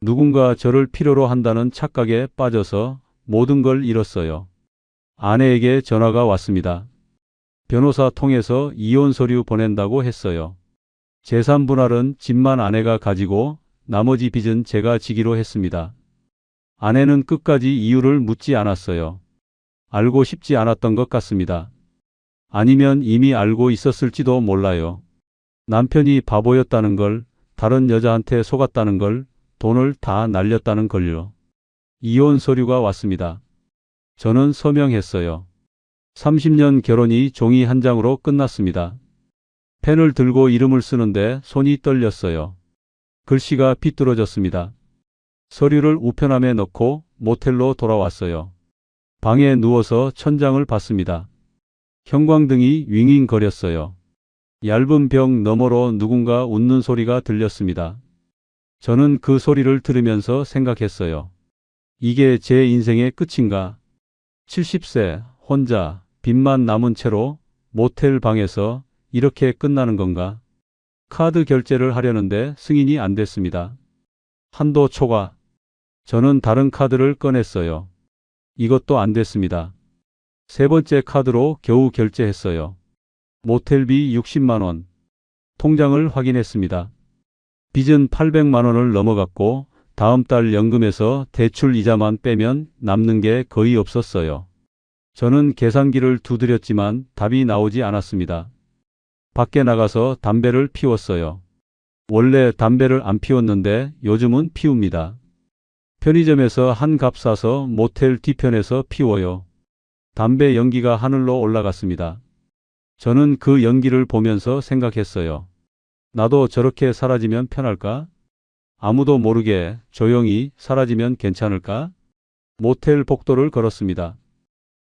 누군가 저를 필요로 한다는 착각에 빠져서 모든 걸 잃었어요. 아내에게 전화가 왔습니다. 변호사 통해서 이혼 서류 보낸다고 했어요. 재산 분할은 집만 아내가 가지고 나머지 빚은 제가 지기로 했습니다. 아내는 끝까지 이유를 묻지 않았어요. 알고 싶지 않았던 것 같습니다. 아니면 이미 알고 있었을지도 몰라요. 남편이 바보였다는 걸, 다른 여자한테 속았다는 걸, 돈을 다 날렸다는 걸요. 이혼 서류가 왔습니다. 저는 서명했어요. 30년 결혼이 종이 한 장으로 끝났습니다. 펜을 들고 이름을 쓰는데 손이 떨렸어요. 글씨가 비뚤어졌습니다. 서류를 우편함에 넣고 모텔로 돌아왔어요. 방에 누워서 천장을 봤습니다. 형광등이 윙윙거렸어요. 얇은 벽 너머로 누군가 웃는 소리가 들렸습니다. 저는 그 소리를 들으면서 생각했어요. 이게 제 인생의 끝인가? 70세, 혼자, 빚만 남은 채로 모텔 방에서 이렇게 끝나는 건가? 카드 결제를 하려는데 승인이 안 됐습니다. 한도 초과. 저는 다른 카드를 꺼냈어요. 이것도 안 됐습니다. 세 번째 카드로 겨우 결제했어요. 모텔비 60만 원. 통장을 확인했습니다. 빚은 800만 원을 넘어갔고 다음 달 연금에서 대출 이자만 빼면 남는 게 거의 없었어요. 저는 계산기를 두드렸지만 답이 나오지 않았습니다. 밖에 나가서 담배를 피웠어요. 원래 담배를 안 피웠는데 요즘은 피웁니다. 편의점에서 한 갑 사서 모텔 뒤편에서 피워요. 담배 연기가 하늘로 올라갔습니다. 저는 그 연기를 보면서 생각했어요. 나도 저렇게 사라지면 편할까? 아무도 모르게 조용히 사라지면 괜찮을까? 모텔 복도를 걸었습니다.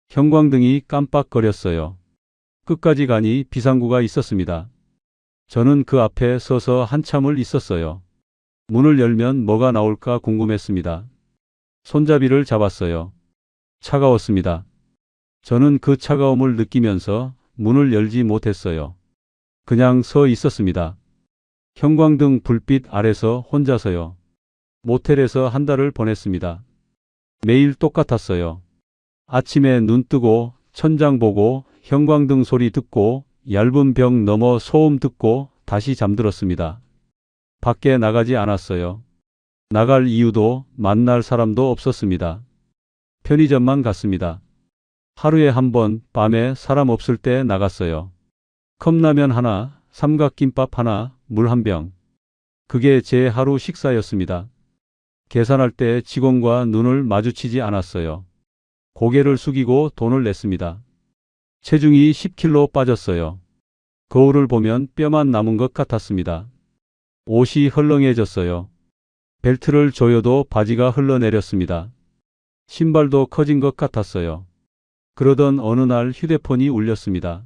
형광등이 깜빡거렸어요. 끝까지 가니 비상구가 있었습니다. 저는 그 앞에 서서 한참을 있었어요. 문을 열면 뭐가 나올까 궁금했습니다. 손잡이를 잡았어요. 차가웠습니다. 저는 그 차가움을 느끼면서 문을 열지 못했어요. 그냥 서 있었습니다. 형광등 불빛 아래서 혼자서요. 모텔에서 한 달을 보냈습니다. 매일 똑같았어요. 아침에 눈 뜨고 천장 보고 형광등 소리 듣고 얇은 벽 너머 소음 듣고 다시 잠들었습니다. 밖에 나가지 않았어요. 나갈 이유도 만날 사람도 없었습니다. 편의점만 갔습니다. 하루에 한 번 밤에 사람 없을 때 나갔어요. 컵라면 하나, 삼각김밥 하나, 물 한 병. 그게 제 하루 식사였습니다. 계산할 때 직원과 눈을 마주치지 않았어요. 고개를 숙이고 돈을 냈습니다. 체중이 10kg 빠졌어요. 거울을 보면 뼈만 남은 것 같았습니다. 옷이 헐렁해졌어요. 벨트를 조여도 바지가 흘러내렸습니다. 신발도 커진 것 같았어요. 그러던 어느 날 휴대폰이 울렸습니다.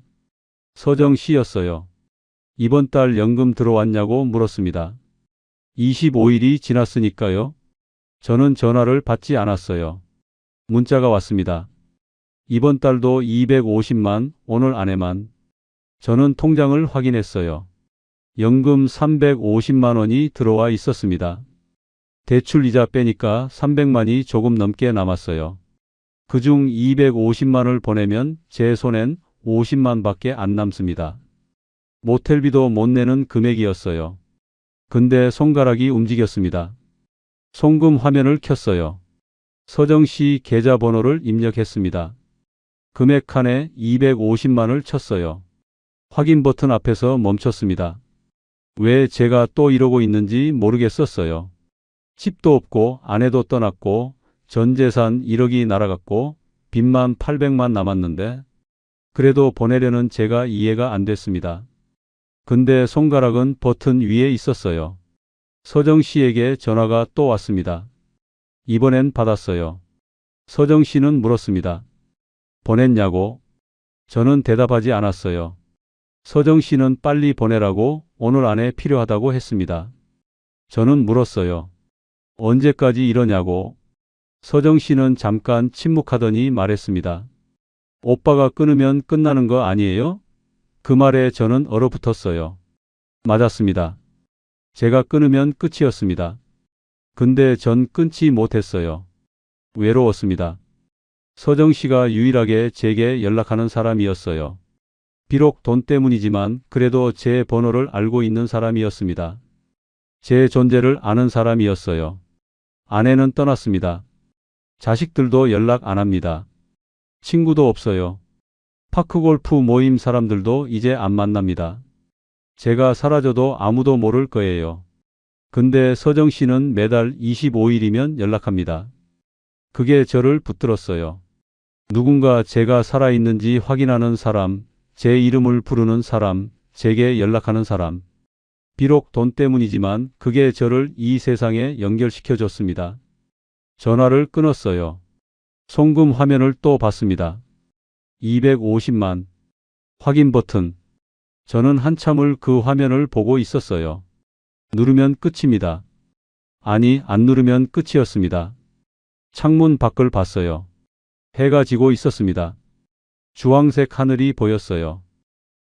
서정 씨였어요. 이번 달 연금 들어왔냐고 물었습니다. 25일이 지났으니까요. 저는 전화를 받지 않았어요. 문자가 왔습니다. 이번 달도 250만, 오늘 안에만. 저는 통장을 확인했어요. 연금 350만 원이 들어와 있었습니다. 대출 이자 빼니까 300만이 조금 넘게 남았어요. 그중 250만을 보내면 제 손엔 50만 밖에 안 남습니다. 모텔비도 못 내는 금액이었어요. 근데 손가락이 움직였습니다. 송금 화면을 켰어요. 서정 씨 계좌번호를 입력했습니다. 금액 칸에 250만을 쳤어요. 확인 버튼 앞에서 멈췄습니다. 왜 제가 또 이러고 있는지 모르겠었어요. 집도 없고 아내도 떠났고 전 재산 1억이 날아갔고 빚만 800만 남았는데 그래도 보내려는 제가 이해가 안 됐습니다. 근데 손가락은 버튼 위에 있었어요. 서정 씨에게 전화가 또 왔습니다. 이번엔 받았어요. 서정 씨는 물었습니다. 보냈냐고? 저는 대답하지 않았어요. 서정 씨는 빨리 보내라고 오늘 안에 필요하다고 했습니다. 저는 물었어요. 언제까지 이러냐고? 서정 씨는 잠깐 침묵하더니 말했습니다. 오빠가 끊으면 끝나는 거 아니에요? 그 말에 저는 얼어붙었어요. 맞았습니다. 제가 끊으면 끝이었습니다. 근데 전 끊지 못했어요. 외로웠습니다. 서정 씨가 유일하게 제게 연락하는 사람이었어요. 비록 돈 때문이지만 그래도 제 번호를 알고 있는 사람이었습니다. 제 존재를 아는 사람이었어요. 아내는 떠났습니다. 자식들도 연락 안 합니다. 친구도 없어요. 파크골프 모임 사람들도 이제 안 만납니다. 제가 사라져도 아무도 모를 거예요. 근데 서정 씨는 매달 25일이면 연락합니다. 그게 저를 붙들었어요. 누군가 제가 살아있는지 확인하는 사람, 제 이름을 부르는 사람, 제게 연락하는 사람. 비록 돈 때문이지만 그게 저를 이 세상에 연결시켜줬습니다. 전화를 끊었어요. 송금 화면을 또 봤습니다. 250만. 확인 버튼. 저는 한참을 그 화면을 보고 있었어요. 누르면 끝입니다. 아니, 안 누르면 끝이었습니다. 창문 밖을 봤어요. 해가 지고 있었습니다. 주황색 하늘이 보였어요.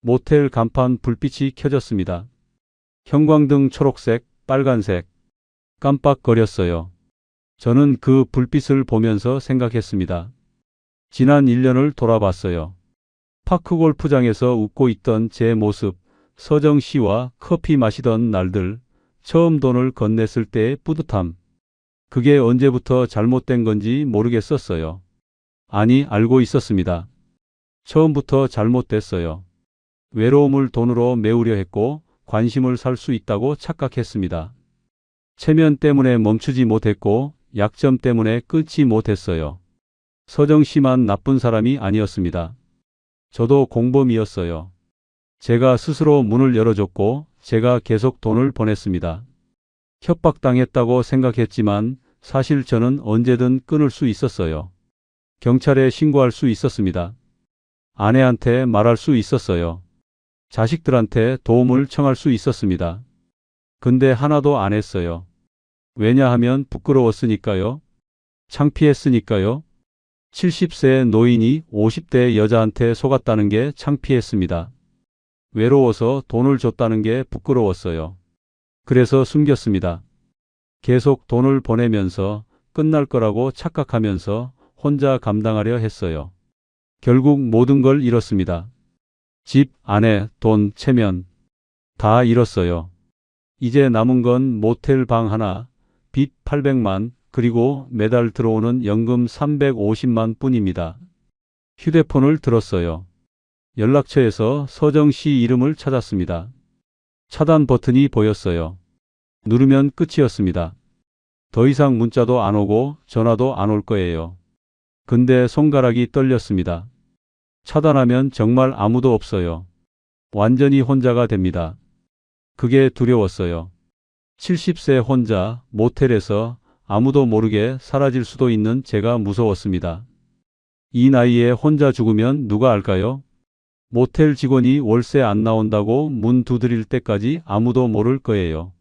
모텔 간판 불빛이 켜졌습니다. 형광등 초록색, 빨간색. 깜빡거렸어요. 저는 그 불빛을 보면서 생각했습니다. 지난 1년을 돌아봤어요. 파크 골프장에서 웃고 있던 제 모습, 서정 씨와 커피 마시던 날들, 처음 돈을 건넸을 때의 뿌듯함. 그게 언제부터 잘못된 건지 모르겠었어요. 아니, 알고 있었습니다. 처음부터 잘못됐어요. 외로움을 돈으로 메우려 했고 관심을 살 수 있다고 착각했습니다. 체면 때문에 멈추지 못했고 약점 때문에 끊지 못했어요. 서정 씨만 나쁜 사람이 아니었습니다. 저도 공범이었어요. 제가 스스로 문을 열어줬고 제가 계속 돈을 보냈습니다. 협박당했다고 생각했지만 사실 저는 언제든 끊을 수 있었어요. 경찰에 신고할 수 있었습니다. 아내한테 말할 수 있었어요. 자식들한테 도움을 청할 수 있었습니다. 근데 하나도 안 했어요. 왜냐하면 부끄러웠으니까요. 창피했으니까요. 70세 노인이 50대 여자한테 속았다는 게 창피했습니다. 외로워서 돈을 줬다는 게 부끄러웠어요. 그래서 숨겼습니다. 계속 돈을 보내면서 끝날 거라고 착각하면서 혼자 감당하려 했어요. 결국 모든 걸 잃었습니다. 집, 아내, 돈, 체면 다 잃었어요. 이제 남은 건 모텔 방 하나, 빚 800만, 그리고 매달 들어오는 연금 350만 뿐입니다. 휴대폰을 들었어요. 연락처에서 서정 씨 이름을 찾았습니다. 차단 버튼이 보였어요. 누르면 끝이었습니다. 더 이상 문자도 안 오고 전화도 안 올 거예요. 근데 손가락이 떨렸습니다. 차단하면 정말 아무도 없어요. 완전히 혼자가 됩니다. 그게 두려웠어요. 70세 혼자 모텔에서 아무도 모르게 사라질 수도 있는 제가 무서웠습니다. 이 나이에 혼자 죽으면 누가 알까요? 모텔 직원이 월세 안 나온다고 문 두드릴 때까지 아무도 모를 거예요.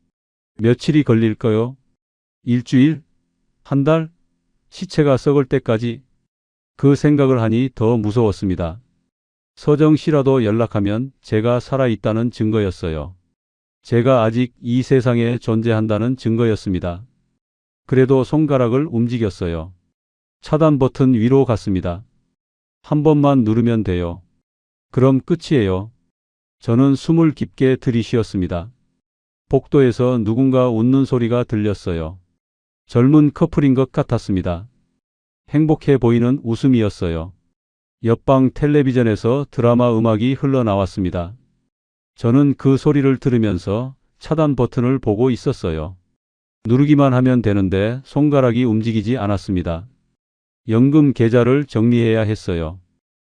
며칠이 걸릴까요? 일주일? 한 달? 시체가 썩을 때까지? 그 생각을 하니 더 무서웠습니다. 서정 씨라도 연락하면 제가 살아있다는 증거였어요. 제가 아직 이 세상에 존재한다는 증거였습니다. 그래도 손가락을 움직였어요. 차단 버튼 위로 갔습니다. 한 번만 누르면 돼요. 그럼 끝이에요. 저는 숨을 깊게 들이쉬었습니다. 복도에서 누군가 웃는 소리가 들렸어요. 젊은 커플인 것 같았습니다. 행복해 보이는 웃음이었어요. 옆방 텔레비전에서 드라마 음악이 흘러나왔습니다. 저는 그 소리를 들으면서 차단 버튼을 보고 있었어요. 누르기만 하면 되는데 손가락이 움직이지 않았습니다. 연금 계좌를 정리해야 했어요.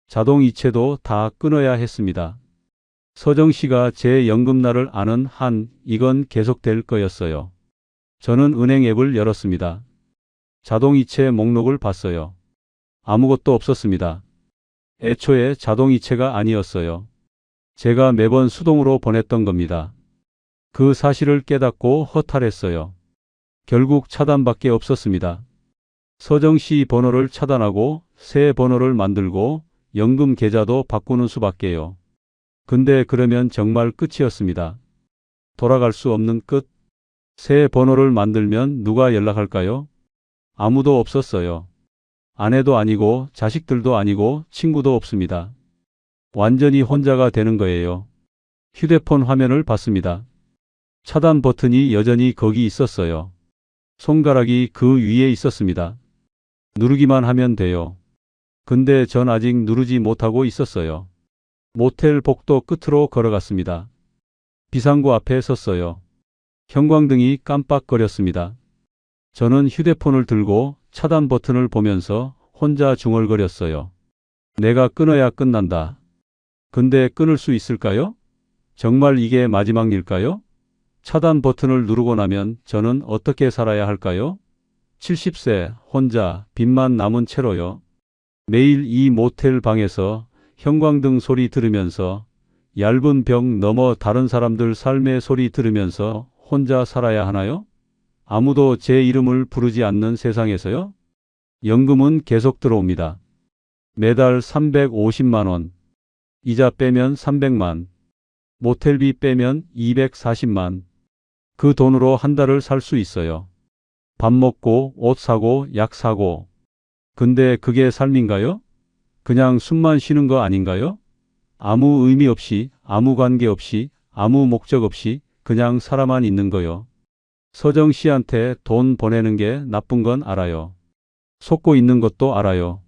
자동 이체도 다 끊어야 했습니다. 서정 씨가 제 연금날을 아는 한 이건 계속될 거였어요. 저는 은행 앱을 열었습니다. 자동 이체 목록을 봤어요. 아무것도 없었습니다. 애초에 자동 이체가 아니었어요. 제가 매번 수동으로 보냈던 겁니다. 그 사실을 깨닫고 허탈했어요. 결국 차단밖에 없었습니다. 서정 씨 번호를 차단하고 새 번호를 만들고 연금 계좌도 바꾸는 수밖에요. 근데 그러면 정말 끝이었습니다. 돌아갈 수 없는 끝. 새 번호를 만들면 누가 연락할까요? 아무도 없었어요. 아내도 아니고 자식들도 아니고 친구도 없습니다. 완전히 혼자가 되는 거예요. 휴대폰 화면을 봤습니다. 차단 버튼이 여전히 거기 있었어요. 손가락이 그 위에 있었습니다. 누르기만 하면 돼요. 근데 전 아직 누르지 못하고 있었어요. 모텔 복도 끝으로 걸어갔습니다. 비상구 앞에 섰어요. 형광등이 깜빡거렸습니다. 저는 휴대폰을 들고 차단 버튼을 보면서 혼자 중얼거렸어요. 내가 끊어야 끝난다. 근데 끊을 수 있을까요? 정말 이게 마지막 일까요? 차단 버튼을 누르고 나면 저는 어떻게 살아야 할까요? 70세 혼자 빚만 남은 채로요. 매일 이 모텔 방에서 형광등 소리 들으면서, 얇은 벽 너머 다른 사람들 삶의 소리 들으면서 혼자 살아야 하나요? 아무도 제 이름을 부르지 않는 세상에서요? 연금은 계속 들어옵니다. 매달 350만 원, 이자 빼면 300만, 모텔비 빼면 240만. 그 돈으로 한 달을 살 수 있어요. 밥 먹고, 옷 사고, 약 사고. 근데 그게 삶인가요? 그냥 숨만 쉬는 거 아닌가요? 아무 의미 없이, 아무 관계 없이, 아무 목적 없이 그냥 살아만 있는 거요. 서정 씨한테 돈 보내는 게 나쁜 건 알아요. 속고 있는 것도 알아요.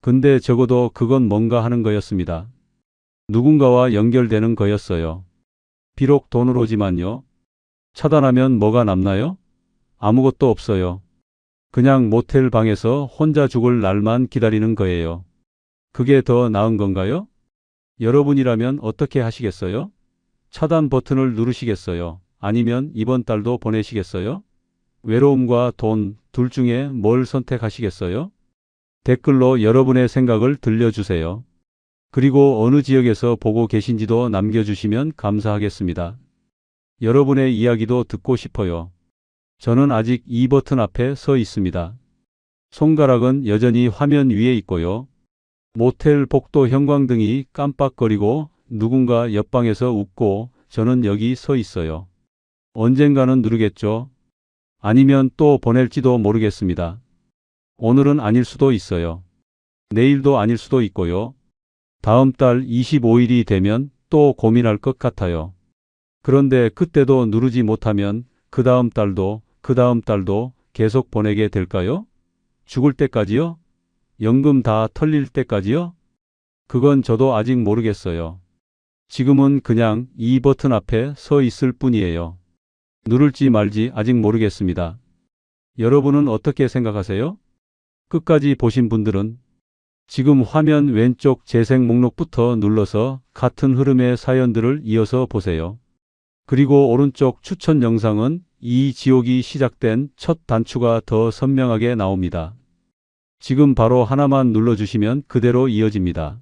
근데 적어도 그건 뭔가 하는 거였습니다. 누군가와 연결되는 거였어요. 비록 돈으로지만요. 차단하면 뭐가 남나요? 아무것도 없어요. 그냥 모텔 방에서 혼자 죽을 날만 기다리는 거예요. 그게 더 나은 건가요? 여러분이라면 어떻게 하시겠어요? 차단 버튼을 누르시겠어요? 아니면 이번 달도 보내시겠어요? 외로움과 돈, 둘 중에 뭘 선택하시겠어요? 댓글로 여러분의 생각을 들려주세요. 그리고 어느 지역에서 보고 계신지도 남겨주시면 감사하겠습니다. 여러분의 이야기도 듣고 싶어요. 저는 아직 이 버튼 앞에 서 있습니다. 손가락은 여전히 화면 위에 있고요. 모텔 복도 형광등이 깜빡거리고 누군가 옆방에서 웃고 저는 여기 서 있어요. 언젠가는 누르겠죠. 아니면 또 보낼지도 모르겠습니다. 오늘은 아닐 수도 있어요. 내일도 아닐 수도 있고요. 다음 달 25일이 되면 또 고민할 것 같아요. 그런데 그때도 누르지 못하면 그 다음 달도 계속 보내게 될까요? 죽을 때까지요? 연금 다 털릴 때까지요? 그건 저도 아직 모르겠어요. 지금은 그냥 이 버튼 앞에 서 있을 뿐이에요. 누를지 말지 아직 모르겠습니다. 여러분은 어떻게 생각하세요? 끝까지 보신 분들은 지금 화면 왼쪽 재생 목록부터 눌러서 같은 흐름의 사연들을 이어서 보세요. 그리고 오른쪽 추천 영상은 이 지옥이 시작된 첫 단추가 더 선명하게 나옵니다. 지금 바로 하나만 눌러주시면 그대로 이어집니다.